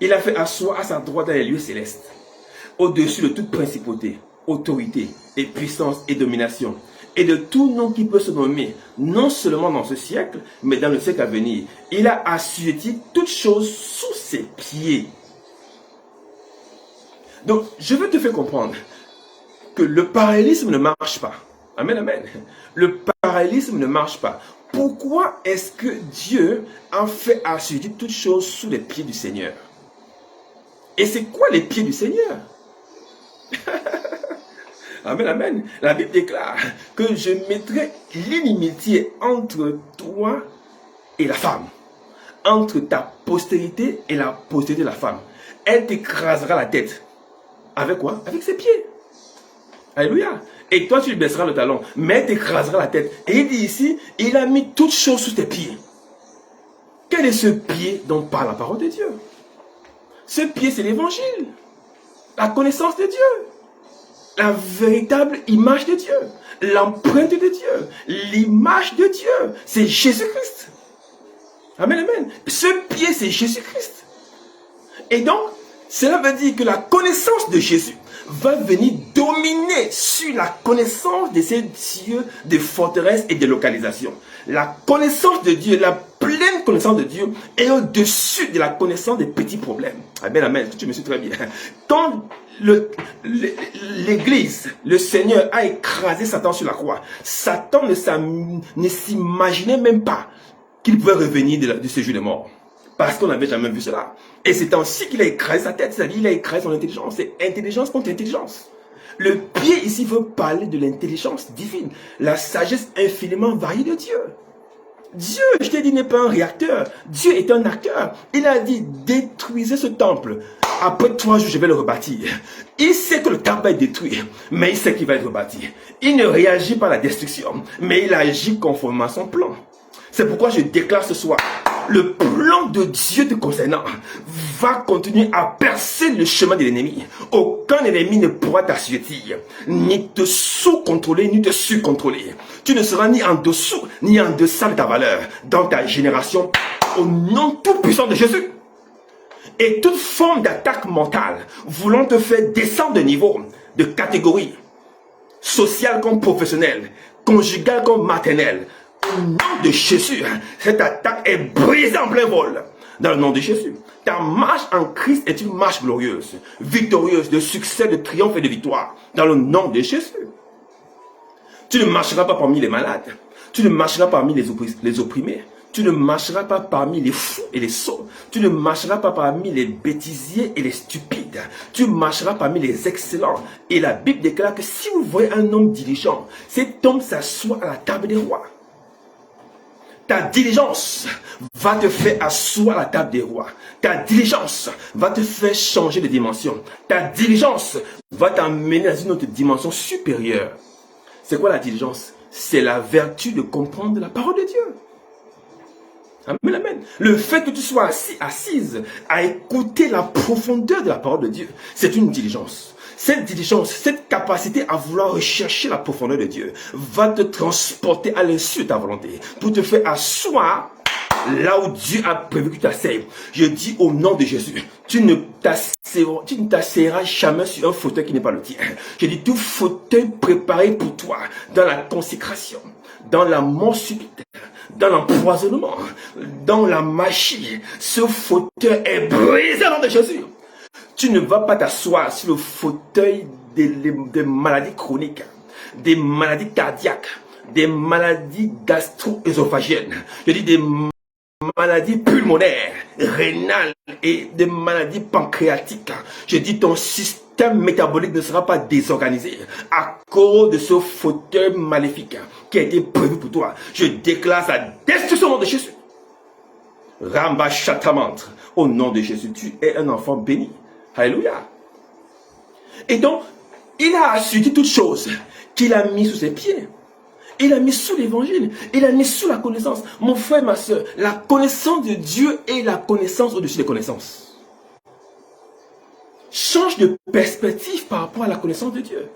Il a fait asseoir à sa droite dans les lieux célestes, au-dessus de toute principauté, autorité, et puissance et domination, et de tout nom qui peut se nommer, non seulement dans ce siècle, mais dans le siècle à venir. Il a assujetti toutes choses sous ses pieds. Donc, je veux te faire comprendre que le parallélisme ne marche pas. Amen, amen. Le parallélisme ne marche pas. Pourquoi est-ce que Dieu a fait assujetter toutes choses sous les pieds du Seigneur? Et c'est quoi les pieds du Seigneur? Amen, amen. La Bible déclare que je mettrai l'inimitié entre toi et la femme, entre ta postérité et la postérité de la femme. Elle t'écrasera la tête. Avec quoi? Avec ses pieds. Alléluia. Et toi, tu lui baisseras le talon, mais elle t'écrasera la tête. Et il dit ici, il a mis toutes choses sous tes pieds. Quel est ce pied dont parle la parole de Dieu? Ce pied, c'est l'évangile. La connaissance de Dieu. La véritable image de Dieu. L'empreinte de Dieu. L'image de Dieu. C'est Jésus-Christ. Amen, amen. Ce pied, c'est Jésus-Christ. Et donc, cela veut dire que la connaissance de Jésus va venir dominer sur la connaissance de ces dieux de forteresse et de localisation. La connaissance de Dieu, la pleine connaissance de Dieu est au-dessus de la connaissance des petits problèmes. Amen, amen. Tu me suis très bien. Quand l'Église, le Seigneur a écrasé Satan sur la croix, Satan ne s'imaginait même pas qu'il pouvait revenir de ce jour de mort. Parce qu'on n'avait jamais vu cela. Et c'est ainsi qu'il a écrasé sa tête, c'est-à-dire qu'il a écrasé son intelligence. C'est intelligence contre intelligence. Le pied ici veut parler de l'intelligence divine, la sagesse infiniment variée de Dieu. Dieu, je t'ai dit, n'est pas un réacteur. Dieu est un acteur. Il a dit, détruisez ce temple. Après 3 jours, je vais le rebâtir. Il sait que le temple va être détruit, mais il sait qu'il va être rebâti. Il ne réagit pas à la destruction, mais il agit conformément à son plan. C'est pourquoi je déclare ce soir Le plan de Dieu te concernant va continuer à percer le chemin de l'ennemi. Aucun ennemi ne pourra t'assujettir, ni te sous-contrôler, ni te sur-contrôler. Tu ne seras ni en dessous, ni en deçà de ta valeur dans ta génération, au nom tout puissant de Jésus. Et toute forme d'attaque mentale voulant te faire descendre de niveau, de catégorie, sociale comme professionnelle, conjugale comme maternelle, au nom de Jésus, cette attaque est brisée en plein vol. Dans le nom de Jésus. Ta marche en Christ est une marche glorieuse, victorieuse, de succès, de triomphe et de victoire. Dans le nom de Jésus. Tu ne marcheras pas parmi les malades. Tu ne marcheras pas parmi les opprimés. Tu ne marcheras pas parmi les fous et les sots. Tu ne marcheras pas parmi les bêtisiers et les stupides. Tu marcheras parmi les excellents. Et la Bible déclare que si vous voyez un homme diligent, cet homme s'assoit à la table des rois. Ta diligence va te faire asseoir à la table des rois. Ta diligence va te faire changer de dimension. Ta diligence va t'amener dans une autre dimension supérieure. C'est quoi la diligence? C'est la vertu de comprendre la parole de Dieu. Amen, amen. Le fait que tu sois assise à écouter la profondeur de la parole de Dieu, c'est une diligence. Cette diligence, cette capacité à vouloir rechercher la profondeur de Dieu va te transporter à l'insu de ta volonté pour te faire asseoir là où Dieu a prévu que tu t'asseyes. Je dis au nom de Jésus, tu ne t'asseyeras jamais sur un fauteuil qui n'est pas le tien. Je dis tout fauteuil préparé pour toi dans la consécration, dans la mort subite, dans l'empoisonnement, dans la magie. Ce fauteuil est brisé au nom de Jésus. Tu ne vas pas t'asseoir sur le fauteuil des maladies chroniques, des maladies cardiaques, des maladies gastro-ésophagiennes. Je dis des maladies pulmonaires, rénales et des maladies pancréatiques. Je dis ton système métabolique ne sera pas désorganisé à cause de ce fauteuil maléfique qui a été prévu pour toi. Je déclare sa destruction au nom de Jésus. Ramba Chatamantre, au nom de Jésus, tu es un enfant béni. Alléluia. Et donc, il a assuré toutes choses qu'il a mis sous ses pieds. Il a mis sous l'évangile. Il a mis sous la connaissance. Mon frère, ma soeur, la connaissance de Dieu est la connaissance au-dessus des connaissances. Change de perspective par rapport à la connaissance de Dieu.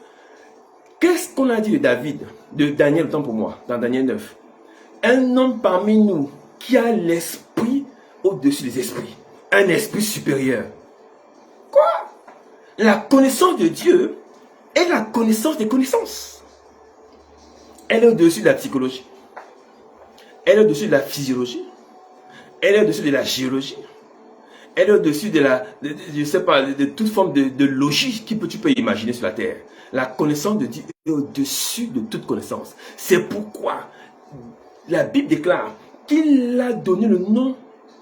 Qu'est-ce qu'on a dit de David, de Daniel, autant pour moi, dans Daniel 9? Un homme parmi nous qui a l'esprit au-dessus des esprits. Un esprit supérieur. Quoi? La connaissance de Dieu est la connaissance des connaissances. Elle est au-dessus de la psychologie. Elle est au-dessus de la physiologie. Elle est au-dessus de la géologie. Elle est au-dessus je sais pas, de toute forme de logique tu peux imaginer sur la terre. La connaissance de Dieu est au-dessus de toute connaissance. C'est pourquoi la Bible déclare qu'il a donné le nom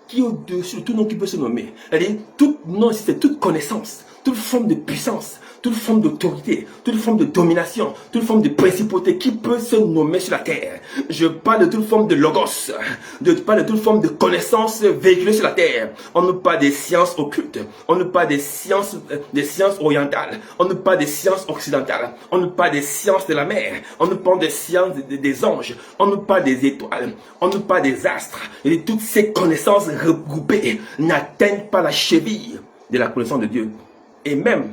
qui est au-dessus de tout nom qui peut se nommer. C'est-à-dire, tout nom, c'est toute connaissance, toute forme de puissance, toute forme d'autorité, toute forme de domination, toute forme de principauté qui peut se nommer sur la terre. Je parle de toute forme de logos, je parle de toute forme de connaissance véhiculée sur la terre. On ne parle des sciences occultes, on ne parle des sciences orientales, on ne parle des sciences occidentales, on ne parle des sciences de la mer, on ne parle des sciences des anges, on ne parle des étoiles, on ne parle des astres. Et toutes ces connaissances regroupées n'atteignent pas la cheville de la connaissance de Dieu. Et même,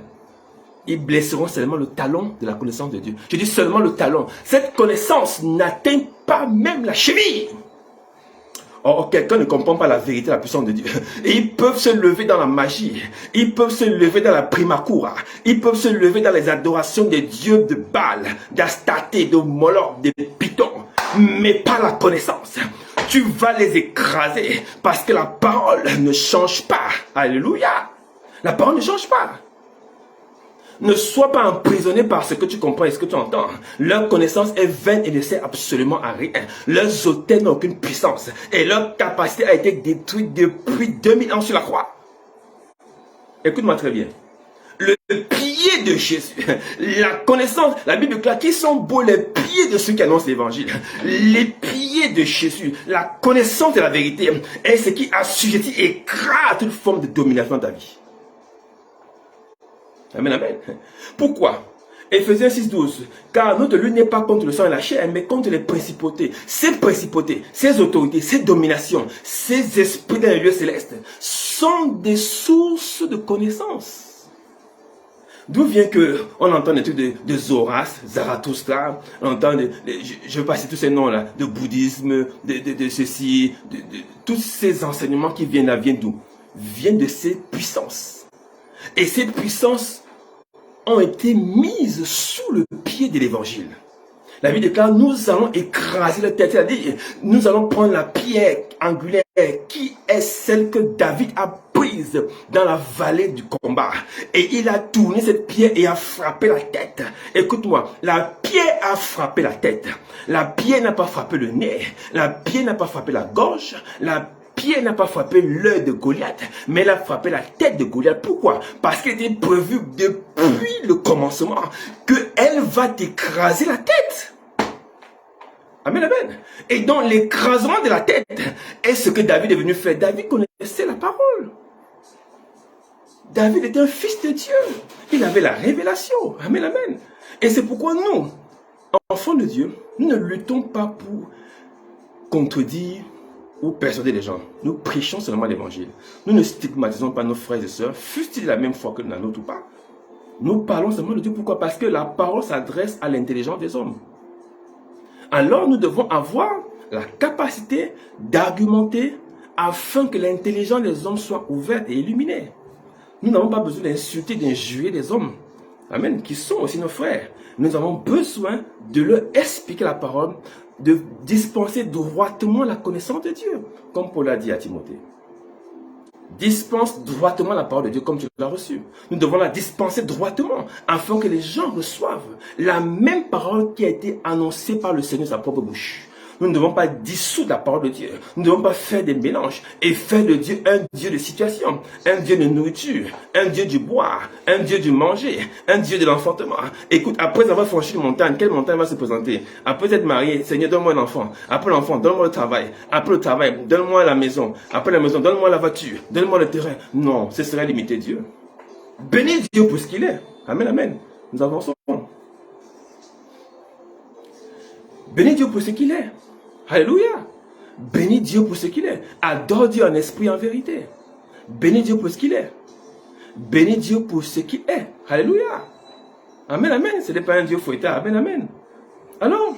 ils blesseront seulement le talon de la connaissance de Dieu. Je dis seulement le talon. Cette connaissance n'atteint pas même la cheville. Or, quelqu'un ne comprend pas la vérité, la puissance de Dieu. Et ils peuvent se lever dans la magie. Ils peuvent se lever dans la primakura. Ils peuvent se lever dans les adorations des dieux de Baal, d'Astarté, de Moloch, de Python. Mais pas la connaissance. Tu vas les écraser parce que la parole ne change pas. Alléluia. La parole ne change pas. Ne sois pas emprisonné par ce que tu comprends et ce que tu entends. Leur connaissance est vaine et ne sert absolument à rien. Leurs autels n'ont aucune puissance. Et leur capacité a été détruite depuis 2000 ans sur la croix. Écoute-moi très bien. Le pied de Jésus, la connaissance, la Bible déclare qu'ils sont beaux les pieds de ceux qui annoncent l'évangile. Les pieds de Jésus, la connaissance de la vérité est ce qui assujettit et écrase toute forme de domination dans ta vie. Amen, amen. Pourquoi? Éphésiens 6:12. Car notre lutte n'est pas contre le sang et la chair, mais contre les principautés, ces autorités, ces dominations, ces esprits dans les lieux célestes sont des sources de connaissances. D'où vient que on entend des trucs de Zoroastre, Zarathustra, on entend, je vais passer tous ces noms-là, de bouddhisme, de ceci, tous ces enseignements qui viennent là, viennent d'où? Viennent de ces puissances. Et ces puissances ont été mises sous le pied de l'évangile. La Bible déclare, nous allons écraser la tête, c'est-à-dire, nous allons prendre la pierre angulaire qui est celle que David a prise dans la vallée du combat. Et il a tourné cette pierre et a frappé la tête. Écoute-moi, la pierre a frappé la tête. La pierre n'a pas frappé le nez. La pierre n'a pas frappé la gorge. La pierre n'a pas frappé l'œil de Goliath, mais elle a frappé la tête de Goliath. Pourquoi? Parce qu'il était prévu depuis le commencement qu'elle va t'écraser la tête. Amen, amen. Et donc l'écrasement de la tête est ce que David est venu faire. David connaissait la parole. David était un fils de Dieu. Il avait la révélation. Amen, amen. Et c'est pourquoi nous, enfants de Dieu, nous ne luttons pas pour contredire ou persuader les gens. Nous prêchons seulement l'évangile. Nous ne stigmatisons pas nos frères et sœurs, fussent-ils la même foi que la nôtre ou pas. Nous parlons seulement de Dieu. Pourquoi? Parce que la parole s'adresse à l'intelligence des hommes. Alors nous devons avoir la capacité d'argumenter afin que l'intelligence des hommes soit ouverte et illuminée. Nous n'avons pas besoin d'insulter, d'injurer les hommes. Amen. Qui sont aussi nos frères. Nous avons besoin de leur expliquer la parole, de dispenser droitement la connaissance de Dieu, comme Paul a dit à Timothée. Dispense droitement la parole de Dieu comme tu l'as reçue. Nous devons la dispenser droitement afin que les gens reçoivent la même parole qui a été annoncée par le Seigneur de sa propre bouche. Nous ne devons pas dissoudre la parole de Dieu. Nous ne devons pas faire des mélanges et faire de Dieu un Dieu de situation, un Dieu de nourriture, un Dieu du boire, un Dieu du manger, un Dieu de l'enfantement. Écoute, après avoir franchi une montagne, quelle montagne va se présenter? Après être marié, Seigneur, donne-moi un enfant. Après l'enfant, donne-moi le travail. Après le travail, donne-moi la maison. Après la maison, donne-moi la voiture. Donne-moi le terrain. Non, ce serait limiter Dieu. Bénis Dieu pour ce qu'il est. Amen, amen. Nous avançons. Bénis Dieu pour ce qu'il est. Alléluia. Bénis Dieu pour ce qu'il est. Adore Dieu en esprit et en vérité. Bénis Dieu pour ce qu'il est. Bénis Dieu pour ce qu'il est. Alléluia. Amen, amen. Ce n'est pas un Dieu fouettard. Amen, amen. Alors,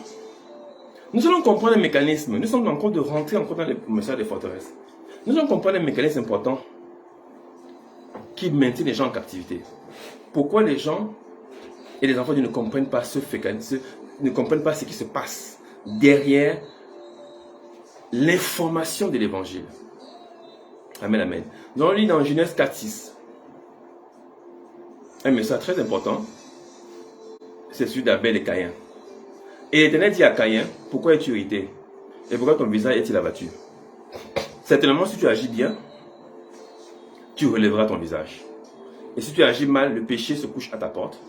nous allons comprendre un mécanisme. Nous sommes en train de rentrer encore dans les messages des forteresses. Nous allons comprendre un mécanisme important qui maintient les gens en captivité. Pourquoi les gens et les enfants ne comprennent pas ne comprennent pas ce qui se passe derrière l'information de l'évangile. Amen, amen. Nous allons lire dans Genèse 4:6. Un message très important. C'est celui d'Abel et Caïn. Et l'Éternel dit à Caïn, pourquoi es-tu irrité? Et pourquoi ton visage est-il abattu? Certainement, si tu agis bien, tu relèveras ton visage. Et si tu agis mal, le péché se couche à ta porte,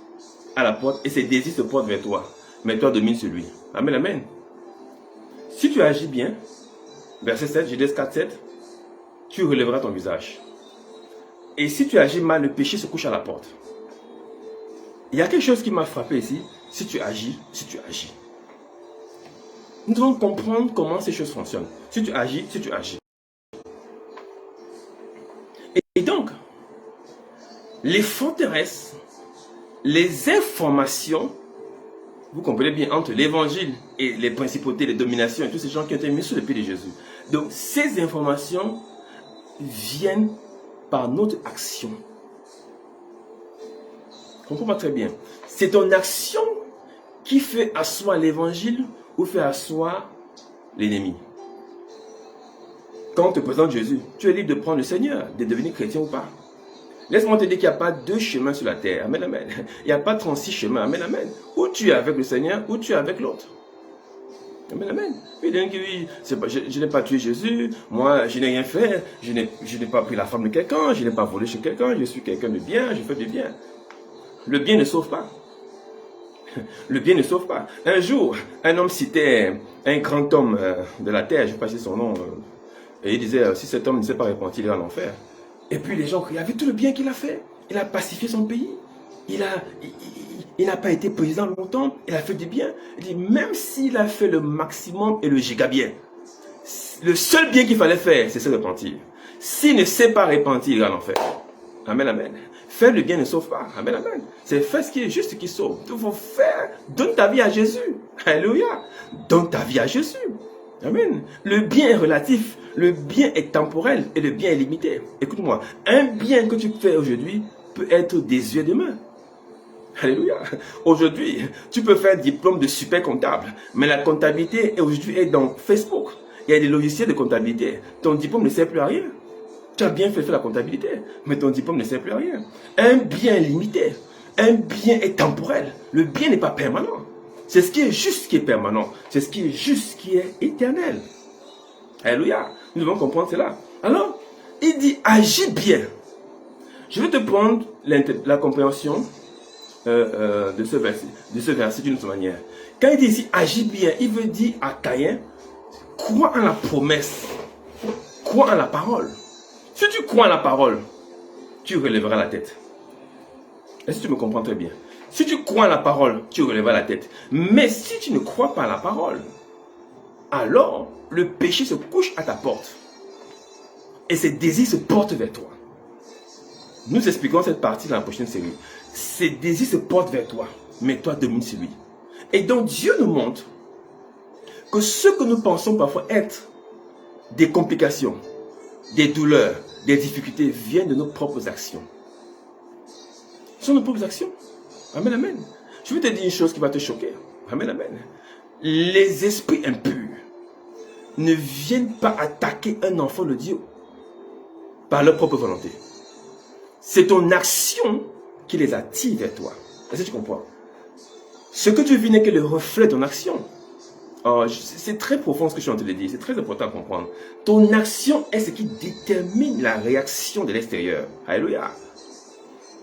à la porte, et ses désirs se portent vers toi. Mais toi domine sur lui. Amen, amen. Si tu agis bien, verset 7, Genèse 4:7, tu relèveras ton visage. Et si tu agis mal, le péché se couche à la porte. Il y a quelque chose qui m'a frappé ici. Si tu agis. Nous devons comprendre comment ces choses fonctionnent. Si tu agis. Et donc, les forteresses, les informations, vous comprenez bien, entre l'évangile et les principautés, les dominations et tous ces gens qui ont été mis sous le pied de Jésus. Donc, ces informations viennent par notre action. Comprends-moi très bien. C'est ton action qui fait asseoir l'évangile ou fait asseoir l'ennemi. Quand on te présente Jésus, tu es libre de prendre le Seigneur, de devenir chrétien ou pas. Laisse-moi te dire qu'il n'y a pas deux chemins sur la terre. Amen, amen. Il n'y a pas 36 chemins. Amen, amen. Ou tu es avec le Seigneur, ou tu es avec l'autre. Amen, amen. Il y a qui dit, je n'ai pas tué Jésus, moi je n'ai rien fait, je n'ai pas pris la femme de quelqu'un, je n'ai pas volé chez quelqu'un, je suis quelqu'un de bien, je fais du bien. Le bien ne sauve pas. Le bien ne sauve pas. Un jour, un homme citait un grand homme de la terre, je ne sais pas si son nom, et il disait, si cet homme ne s'est pas repenti, il est en enfer. Et puis les gens criaient, avec tout le bien qu'il a fait, il a pacifié son pays, il Il n'a pas été président longtemps, il a fait du bien. Il dit, même s'il a fait le maximum et le giga bien, le seul bien qu'il fallait faire, c'est se repentir. S'il ne sait pas repentir, il ira en enfer. Amen, amen. Faire le bien ne sauve pas. Amen, amen. C'est faire ce qui est juste qui sauve. Il faut faire. Donne ta vie à Jésus. Alléluia. Donne ta vie à Jésus. Amen. Le bien est relatif. Le bien est temporel et le bien est limité. Écoute-moi. Un bien que tu fais aujourd'hui peut être désuet demain. Alléluia. Aujourd'hui, tu peux faire un diplôme de super comptable. Mais la comptabilité aujourd'hui est dans Facebook. Il y a des logiciels de comptabilité. Ton diplôme ne sert plus à rien. Tu as bien fait la comptabilité, mais ton diplôme ne sert plus à rien. Un bien est limité. Un bien est temporel. Le bien n'est pas permanent. C'est ce qui est juste qui est permanent. C'est ce qui est juste qui est éternel. Alléluia. Nous devons comprendre cela. Alors, il dit, agis bien. Je vais te prendre la compréhension de ce verset d'une autre manière. Quand il dit ici, agis bien, il veut dire à Caïn, crois en la promesse. Crois en la parole. Si tu crois en la parole, tu relèveras la tête. Est-ce que tu me comprends très bien? Si tu crois en la parole, tu relèveras la tête. Mais si tu ne crois pas en la parole, alors le péché se couche à ta porte. Et ses désirs se portent vers toi. Nous expliquons cette partie dans la prochaine série. Ses désirs se portent vers toi, mais toi domine sur lui. Et donc Dieu nous montre que ce que nous pensons parfois être des complications, des douleurs, des difficultés viennent de nos propres actions. Ce sont nos propres actions. Amen, amen. Je vais te dire une chose qui va te choquer. Amen, amen. Les esprits impurs ne viennent pas attaquer un enfant de Dieu par leur propre volonté. C'est ton action qui les attire vers toi. Est-ce que tu comprends? Ce que tu vis n'est que le reflet de ton action. Oh, c'est très profond ce que je suis en train de dire. C'est très important à comprendre. Ton action est ce qui détermine la réaction de l'extérieur. Alléluia.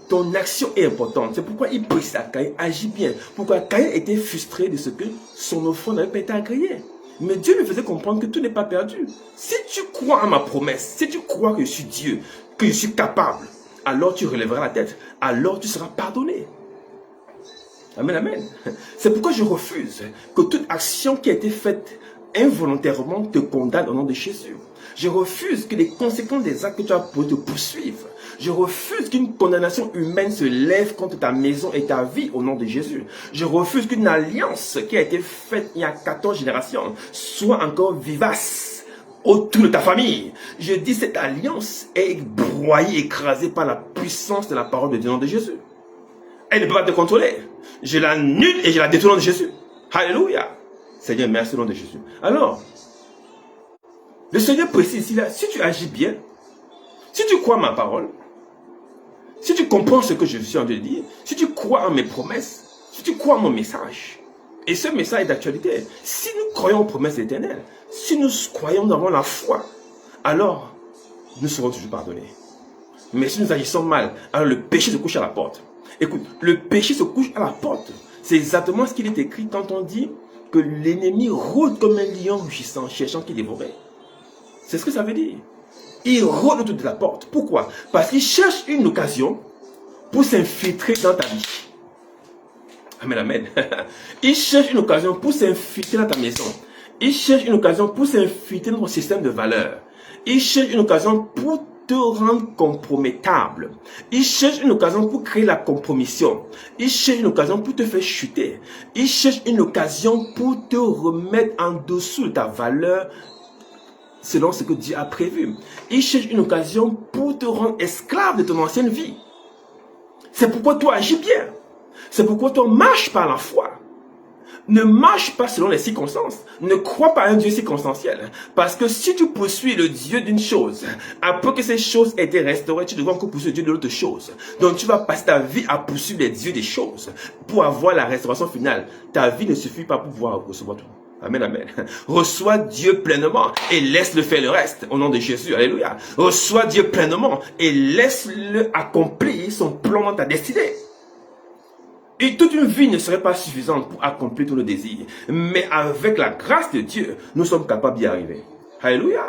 Ton action est importante. C'est pourquoi il prie à Caïn, agis bien. Pourquoi Caïn était frustré de ce que son offrande n'avait pas été agréée. Mais Dieu lui faisait comprendre que tout n'est pas perdu. Si tu crois en ma promesse, si tu crois que je suis Dieu, que je suis capable, alors tu relèveras la tête. Alors tu seras pardonné. Amen, amen. C'est pourquoi je refuse que toute action qui a été faite involontairement te condamne au nom de Jésus. Je refuse que les conséquences des actes que tu as posés te poursuivent. Je refuse qu'une condamnation humaine se lève contre ta maison et ta vie au nom de Jésus. Je refuse qu'une alliance qui a été faite il y a 14 générations soit encore vivace autour de ta famille. Je dis cette alliance est broyée, écrasée par la puissance de la parole de Dieu au nom de Jésus. Elle ne peut pas te contrôler. Je l'annule et je la détourne au nom de Jésus. Alléluia. Seigneur, merci au nom de Jésus. Alors, le Seigneur précise ici, là, si tu agis bien, si tu crois en ma parole, si tu comprends ce que je suis en train de dire, si tu crois en mes promesses, si tu crois en mon message, et ce message est d'actualité, si nous croyons aux promesses éternelles, si nous croyons dans la foi, alors nous serons toujours pardonnés. Mais si nous agissons mal, alors le péché se couche à la porte. Écoute, le péché se couche à la porte. C'est exactement ce qu'il est écrit quand on dit que l'ennemi rôde comme un lion rugissant, cherchant qui dévorait. C'est ce que ça veut dire. Il rôde autour de la porte. Pourquoi? Parce qu'il cherche une occasion pour s'infiltrer dans ta vie. Amen, amen. Il cherche une occasion pour s'infiltrer dans ta maison. Il cherche une occasion pour s'infiltrer dans ton système de valeurs. Il cherche une occasion pour te rendre compromettable. Il cherche une occasion pour créer la compromission. Il cherche une occasion pour te faire chuter. Il cherche une occasion pour te remettre en dessous de ta valeur selon ce que Dieu a prévu. Il cherche une occasion pour te rendre esclave de ton ancienne vie. C'est pourquoi toi agis bien. C'est pourquoi toi marches par la foi. Ne marche pas selon les circonstances. Ne crois pas à un Dieu circonstanciel. Parce que si tu poursuis le Dieu d'une chose, après que ces choses aient été restaurées, tu devras encore poursuivre le Dieu de l'autre chose. Donc tu vas passer ta vie à poursuivre les dieux des choses pour avoir la restauration finale. Ta vie ne suffit pas pour pouvoir recevoir tout. Amen, amen. Reçois Dieu pleinement et laisse-le faire le reste au nom de Jésus. Alléluia. Reçois Dieu pleinement et laisse-le accomplir son plan dans ta destinée. Et toute une vie ne serait pas suffisante pour accomplir tous nos désirs. Mais avec la grâce de Dieu, nous sommes capables d'y arriver. Alléluia.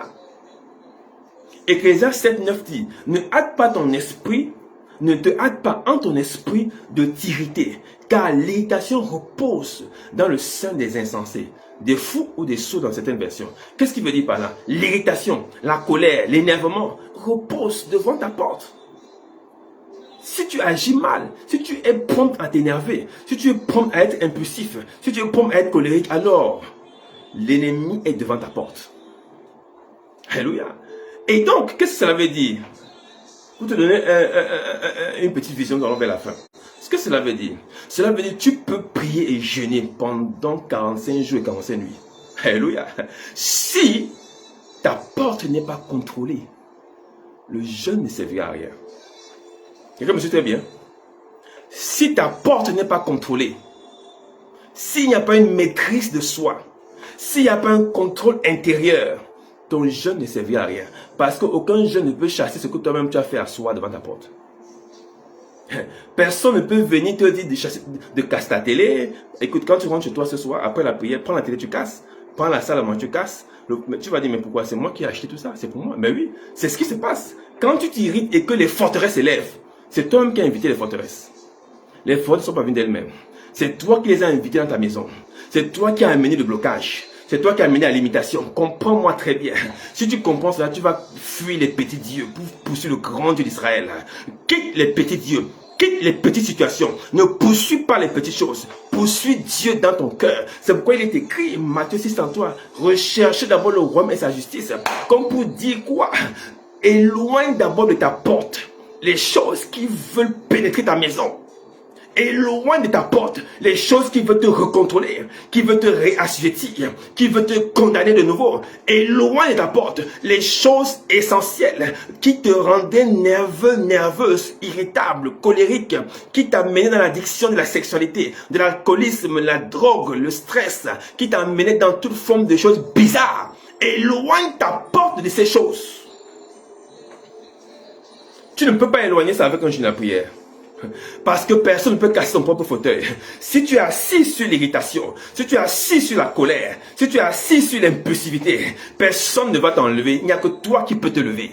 Ecclésiaste 7:9 dit, ne hâte pas ton esprit, ne te hâte pas en ton esprit de t'irriter, Car l'irritation repose dans le sein des insensés, des fous ou des sots dans certaines versions. Qu'est-ce qu'il veut dire par là? L'irritation, la colère, l'énervement repose devant ta porte. Si tu agis mal, si tu es prompt à t'énerver, si tu es prompt à être impulsif, si tu es prompt à être colérique, alors l'ennemi est devant ta porte. Alléluia. Et donc, qu'est-ce que cela veut dire? Pour te donner une petite vision dans vers la fin. Ce que cela veut dire? Cela veut dire que tu peux prier et jeûner pendant 45 jours et 45 nuits. Alléluia. Si ta porte n'est pas contrôlée, le jeûne ne servira à rien. Quelqu'un me suit très bien? Si ta porte n'est pas contrôlée, s'il n'y a pas une maîtrise de soi, s'il n'y a pas un contrôle intérieur, ton jeûne ne servira à rien. Parce qu'aucun jeûne ne peut chasser ce que toi-même tu as fait à soi devant ta porte. Personne ne peut venir te dire de casser ta télé. Écoute, quand tu rentres chez toi ce soir, après la prière, prends la télé, tu casses. Prends la salle à manger, tu casses. Tu vas dire, mais pourquoi? C'est moi qui ai acheté tout ça, c'est pour moi. Mais oui, c'est ce qui se passe. Quand tu t'irrites et que les forteresses s'élèvent, c'est toi-même qui as invité les forteresses. Les forteresses ne sont pas venues d'elles-mêmes. C'est toi qui les as invitées dans ta maison. C'est toi qui as amené le blocage. C'est toi qui as amené à l'imitation. Comprends-moi très bien. Si tu comprends cela, tu vas fuir les petits dieux pour poursuivre le grand Dieu d'Israël. Quitte les petits dieux. Quitte les petites situations. Ne poursuis pas les petites choses. Poursuis Dieu dans ton cœur. C'est pourquoi il est écrit, Matthieu 6:3, recherchez d'abord le royaume et sa justice. Comme pour dire quoi? Éloigne d'abord de ta porte les choses qui veulent pénétrer ta maison. Éloigne de ta porte les choses qui veulent te recontrôler, qui veulent te réassujettir, qui veulent te condamner de nouveau. Éloigne de ta porte les choses essentielles qui te rendaient nerveux, nerveuse, irritable, colérique, qui t'amenaient dans l'addiction de la sexualité, de l'alcoolisme, la drogue, le stress, qui t'amenaient dans toute forme de choses bizarres. Éloigne ta porte de ces choses. Tu ne peux pas éloigner ça avec un jeûne de la prière. Parce que personne ne peut casser son propre fauteuil. Si tu es assis sur l'irritation, si tu es assis sur la colère, si tu es assis sur l'impulsivité, personne ne va t'enlever. Il n'y a que toi qui peux te lever.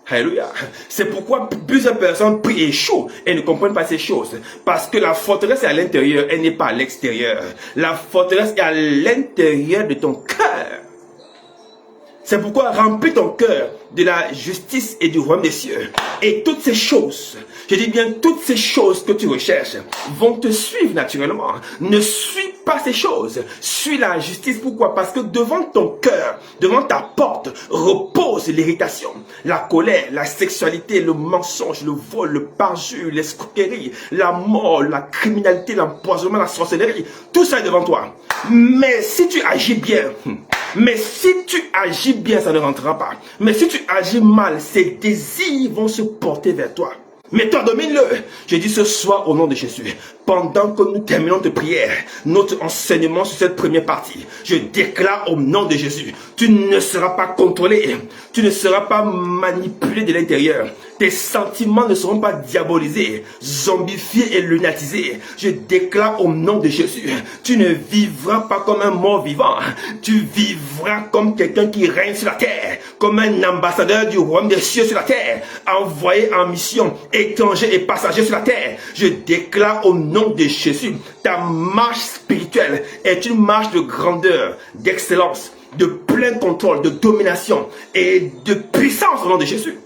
Alléluia. C'est pourquoi plusieurs personnes prient et échouent et ne comprennent pas ces choses. Parce que la forteresse est à l'intérieur, elle n'est pas à l'extérieur. La forteresse est à l'intérieur de ton cœur. C'est pourquoi remplis ton cœur de la justice et du royaume des cieux. Et toutes ces choses, je dis bien toutes ces choses que tu recherches, vont te suivre naturellement. Ne suis pas ces choses. Suis la justice. Pourquoi? Parce que devant ton cœur, devant ta porte, repose l'irritation, la colère, la sexualité, le mensonge, le vol, le parjure, l'escroquerie, la mort, la criminalité, l'empoisonnement, la sorcellerie. Tout ça est devant toi. Mais si tu agis bien, ça ne rentrera pas. Mais si tu agis mal, ces désirs vont se porter vers toi. Mais toi, domine-le. Je dis ce soir au nom de Jésus, pendant que nous terminons de prière, notre enseignement sur cette première partie, je déclare au nom de Jésus, tu ne seras pas contrôlé, tu ne seras pas manipulé de l'intérieur, tes sentiments ne seront pas diabolisés, zombifiés et lunatisés. Je déclare au nom de Jésus, tu ne vivras pas comme un mort vivant, tu vivras comme quelqu'un qui règne sur la terre, comme un ambassadeur du royaume des cieux sur la terre, envoyé en mission, étranger et passager sur la terre. Je déclare au nom de Jésus, ta marche spirituelle est une marche de grandeur, d'excellence, de plein contrôle, de domination et de puissance au nom de Jésus.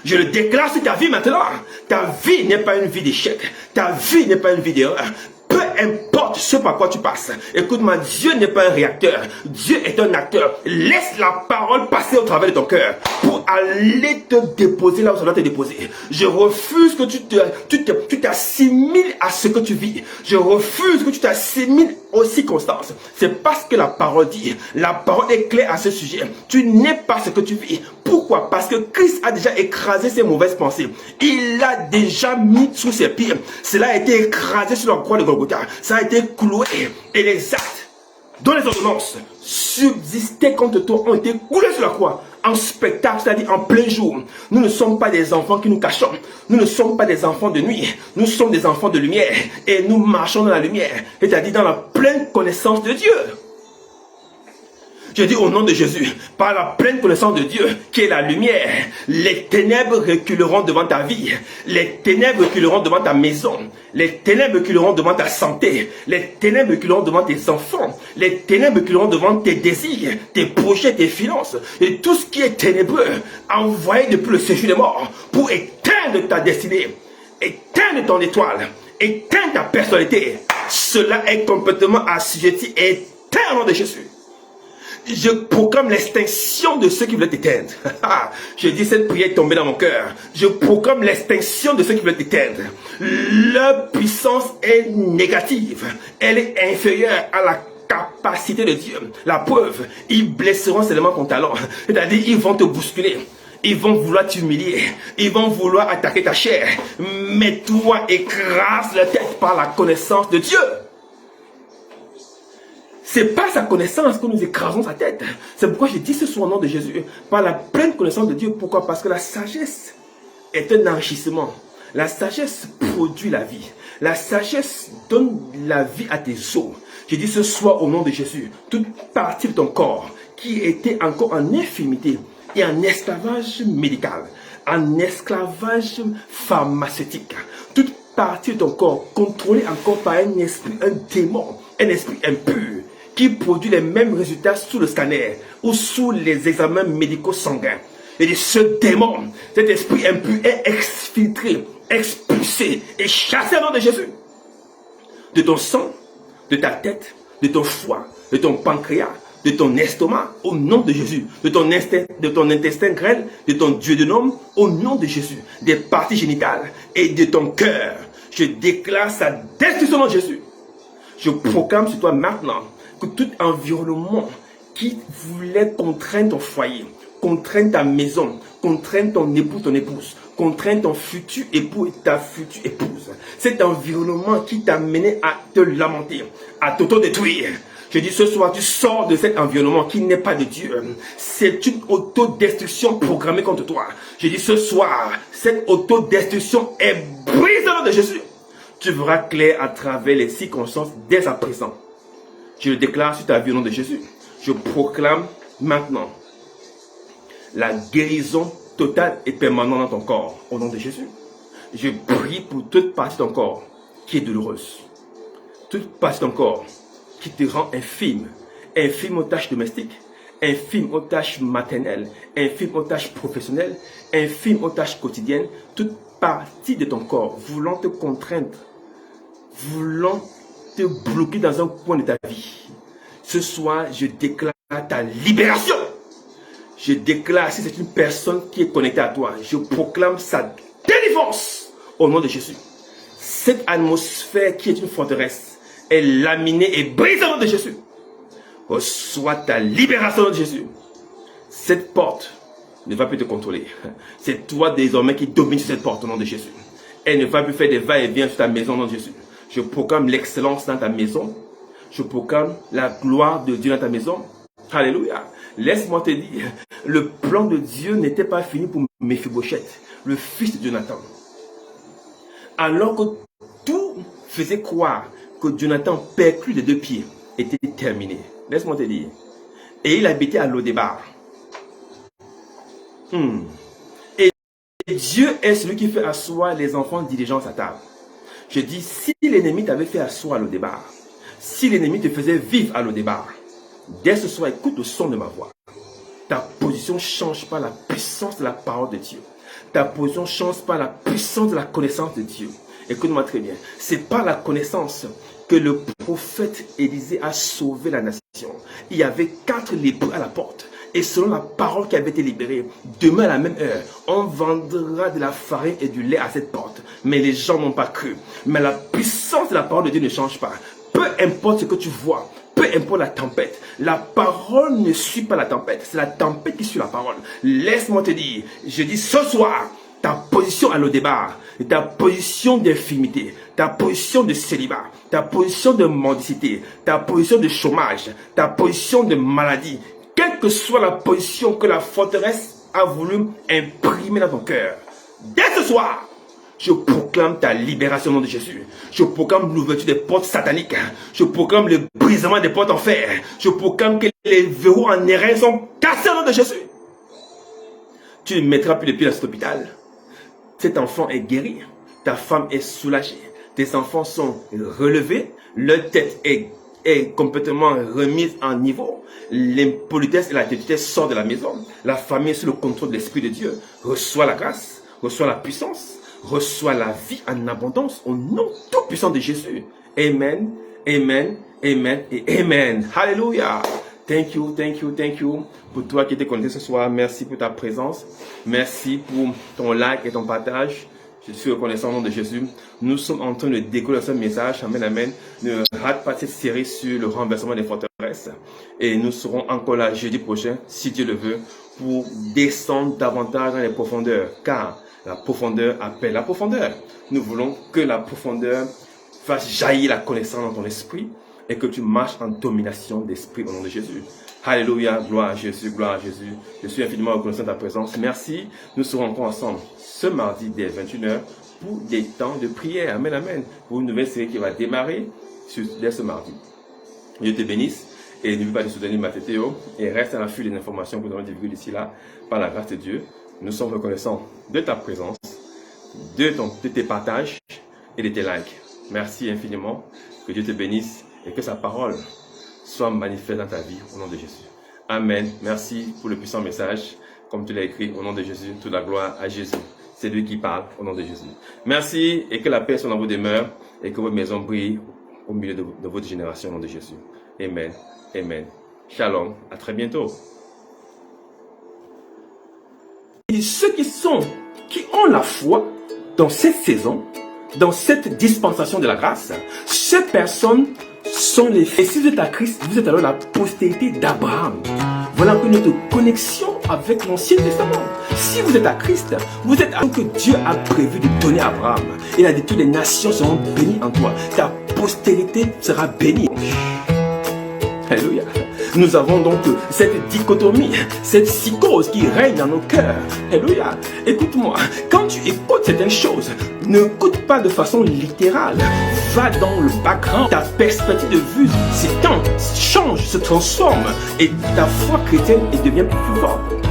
Je le déclare sur ta vie maintenant. Ta vie n'est pas une vie d'échec. Ta vie n'est pas une vie d'erreur. Peu importe ce par quoi tu passes. Écoute-moi, Dieu n'est pas un réacteur. Dieu est un acteur. Laisse la parole passer au travers de ton cœur pour aller te déposer là où ça doit te déposer. Je refuse que tu t'assimiles à ce que tu vis. Je refuse que tu t'assimiles aux circonstances. C'est parce que la parole dit. La parole est claire à ce sujet. Tu n'es pas ce que tu vis. Pourquoi? Parce que Christ a déjà écrasé ses mauvaises pensées. Il l'a déjà mis sous ses pieds. Cela a été écrasé sur la croix de Golgotha. Ça a été cloué. Et les actes dont les ordonnances subsistaient contre toi ont été coulés sur la croix. En spectacle, c'est-à-dire en plein jour. Nous ne sommes pas des enfants qui nous cachons. Nous ne sommes pas des enfants de nuit. Nous sommes des enfants de lumière. Et nous marchons dans la lumière. C'est-à-dire dans la pleine connaissance de Dieu. Je dis au nom de Jésus, par la pleine connaissance de Dieu, qui est la lumière, les ténèbres reculeront devant ta vie, les ténèbres reculeront devant ta maison, les ténèbres reculeront devant ta santé, les ténèbres reculeront devant tes enfants, les ténèbres reculeront devant tes désirs, tes projets, tes finances, et tout ce qui est ténébreux, envoyé depuis le séjour des morts, pour éteindre ta destinée, éteindre ton étoile, éteindre ta personnalité. Cela est complètement assujetti et éteint au nom de Jésus. Je proclame l'extinction de ceux qui veulent t'éteindre. Je dis cette prière est tombée dans mon cœur. Je proclame l'extinction de ceux qui veulent t'éteindre. Leur puissance est négative. Elle est inférieure à la capacité de Dieu. La preuve, ils blesseront seulement ton talent. C'est-à-dire, ils vont te bousculer. Ils vont vouloir t'humilier. Ils vont vouloir attaquer ta chair. Mais toi, écrase la tête par la connaissance de Dieu. C'est pas sa connaissance que nous écrasons sa tête. C'est pourquoi je dis ce soir au nom de Jésus. Par la pleine connaissance de Dieu. Pourquoi? Parce que la sagesse est un enrichissement. La sagesse produit la vie. La sagesse donne la vie à tes os. Je dis ce soir au nom de Jésus. Toute partie de ton corps qui était encore en infirmité et en esclavage médical, en esclavage pharmaceutique. Toute partie de ton corps contrôlée encore par un esprit, un démon, un esprit impur, qui produit les mêmes résultats sous le scanner ou sous les examens médicaux sanguins. Et ce démon, cet esprit impur est exfiltré, expulsé et chassé au nom de Jésus. De ton sang, de ta tête, de ton foie, de ton pancréas, de ton estomac, au nom de Jésus. De ton intestin grêle, de ton duodénum, au nom de Jésus. Des parties génitales et de ton cœur. Je déclare sa destruction au nom de Jésus. Je proclame sur toi maintenant que tout environnement qui voulait contraindre ton foyer, contraindre ta maison, contraindre ton époux, ton épouse, contraindre ton futur époux et ta future épouse, cet environnement qui t'a mené à te lamenter, à t'auto-détruire, je dis ce soir, tu sors de cet environnement qui n'est pas de Dieu. C'est une autodestruction programmée contre toi. Je dis ce soir, cette autodestruction est brisée au nom de Jésus. Tu verras clair à travers les circonstances dès à présent. Je le déclare sur ta vie au nom de Jésus. Je proclame maintenant la guérison totale et permanente dans ton corps au nom de Jésus. Je prie pour toute partie de ton corps qui est douloureuse. Toute partie de ton corps qui te rend infime. Infime aux tâches domestiques, infime aux tâches maternelles, infime aux tâches professionnelles, infime aux tâches quotidiennes. Toute partie de ton corps voulant te contraindre, voulant te bloquer dans un coin de ta vie. Ce soir, je déclare ta libération. Je déclare, si c'est une personne qui est connectée à toi, je proclame sa délivrance au nom de Jésus. Cette atmosphère qui est une forteresse est laminée et brisée au nom de Jésus. Reçois ta libération au nom de Jésus. Cette porte ne va plus te contrôler. C'est toi désormais qui domine cette porte au nom de Jésus. Elle ne va plus faire des va-et-vient sur ta maison au nom de Jésus. Je proclame l'excellence dans ta maison. Je proclame la gloire de Dieu dans ta maison. Alléluia. Laisse-moi te dire, le plan de Dieu n'était pas fini pour Méphibosheth, le fils de Jonathan. Alors que tout faisait croire que Jonathan, perclus des deux pieds, était terminé. Laisse-moi te dire. Et il habitait à Lodébar. Et Dieu est celui qui fait asseoir les enfants diligents à table. Je dis, si l'ennemi t'avait fait asseoir à Lodébar, si l'ennemi te faisait vivre à Lodébar, dès ce soir, écoute le son de ma voix. Ta position change par la puissance de la parole de Dieu. Ta position change par la puissance de la connaissance de Dieu. Écoute-moi très bien. C'est par la connaissance que le prophète Élisée a sauvé la nation. Il y avait 4 lépreux à la porte. Et selon la parole qui avait été libérée, demain à la même heure, on vendra de la farine et du lait à cette porte. Mais les gens n'ont pas cru. Mais la puissance de la parole de Dieu ne change pas. Peu importe ce que tu vois, peu importe la tempête, la parole ne suit pas la tempête. C'est la tempête qui suit la parole. Laisse-moi te dire, je dis ce soir, ta position à l'Odébar, ta position d'infimité, ta position de célibat, ta position de mendicité, ta position de chômage, ta position de maladie, quelle que soit la position que la forteresse a voulu imprimer dans ton cœur, dès ce soir, Je proclame ta libération au nom de Jésus. Je proclame l'ouverture des portes sataniques. Je proclame le brisement des portes en fer. Je proclame que les verrous en airain sont cassés au nom de Jésus. Tu ne mettras plus les pieds dans cet hôpital. Cet enfant est guéri. Ta femme est soulagée. Tes enfants sont relevés. Leur tête est complètement remise en niveau. L'impolitesse et la détitude sortent de la maison. La famille est sous le contrôle de l'Esprit de Dieu. Reçois la grâce, reçois la puissance, reçois la vie en abondance au nom tout puissant de Jésus. Amen, amen, amen et amen. Hallelujah. Thank you, thank you, thank you. Pour toi qui t'es connecté ce soir, merci pour ta présence. Merci pour ton like et ton partage. Je suis reconnaissant au nom de Jésus. Nous sommes en train de décoller ce message. Amen, amen. Ne rate pas cette série sur le renversement des forteresses. Et nous serons encore là jeudi prochain, si Dieu le veut, pour descendre davantage dans les profondeurs. Car la profondeur appelle la profondeur. Nous voulons que la profondeur fasse jaillir la connaissance dans ton esprit et que tu marches en domination d'esprit au nom de Jésus. Alléluia, gloire à Jésus, gloire à Jésus. Je suis infiniment reconnaissant de ta présence. Merci. Nous serons encore ensemble ce mardi dès 21h pour des temps de prière. Amen, amen. Pour une nouvelle série qui va démarrer dès ce mardi. Dieu te bénisse et n'oublie pas de soutenir ma Théo et reste à l'affût des informations que nous allons divulguer d'ici là par la grâce de Dieu. Nous sommes reconnaissants de ta présence, de tes partages et de tes likes. Merci infiniment. Que Dieu te bénisse et que sa parole soit manifeste dans ta vie au nom de Jésus. Amen. Merci pour le puissant message. Comme tu l'as écrit, au nom de Jésus, toute la gloire à Jésus. C'est lui qui parle au nom de Jésus. Merci et que la paix soit dans vos demeures et que votre maison brille au milieu de votre génération au nom de Jésus. Amen. Amen. Shalom. À très bientôt. Et ceux qui ont la foi dans cette saison, dans cette dispensation de la grâce, ces personnes sont les fils. Et si vous êtes à Christ, vous êtes alors la postérité d'Abraham. Voilà une autre connexion avec l'Ancien Testament. Si vous êtes à Christ, vous êtes à ce que Dieu a prévu de donner à Abraham. Il a dit toutes les nations seront bénies en toi. Ta postérité sera bénie. Alléluia. Nous avons donc cette dichotomie, cette psychose qui règne dans nos cœurs. Alléluia. Écoute-moi, quand tu écoutes certaines choses, ne écoute pas de façon littérale. Va dans le background. Ta perspective de vue s'étend, change, se transforme et ta foi chrétienne devient plus forte.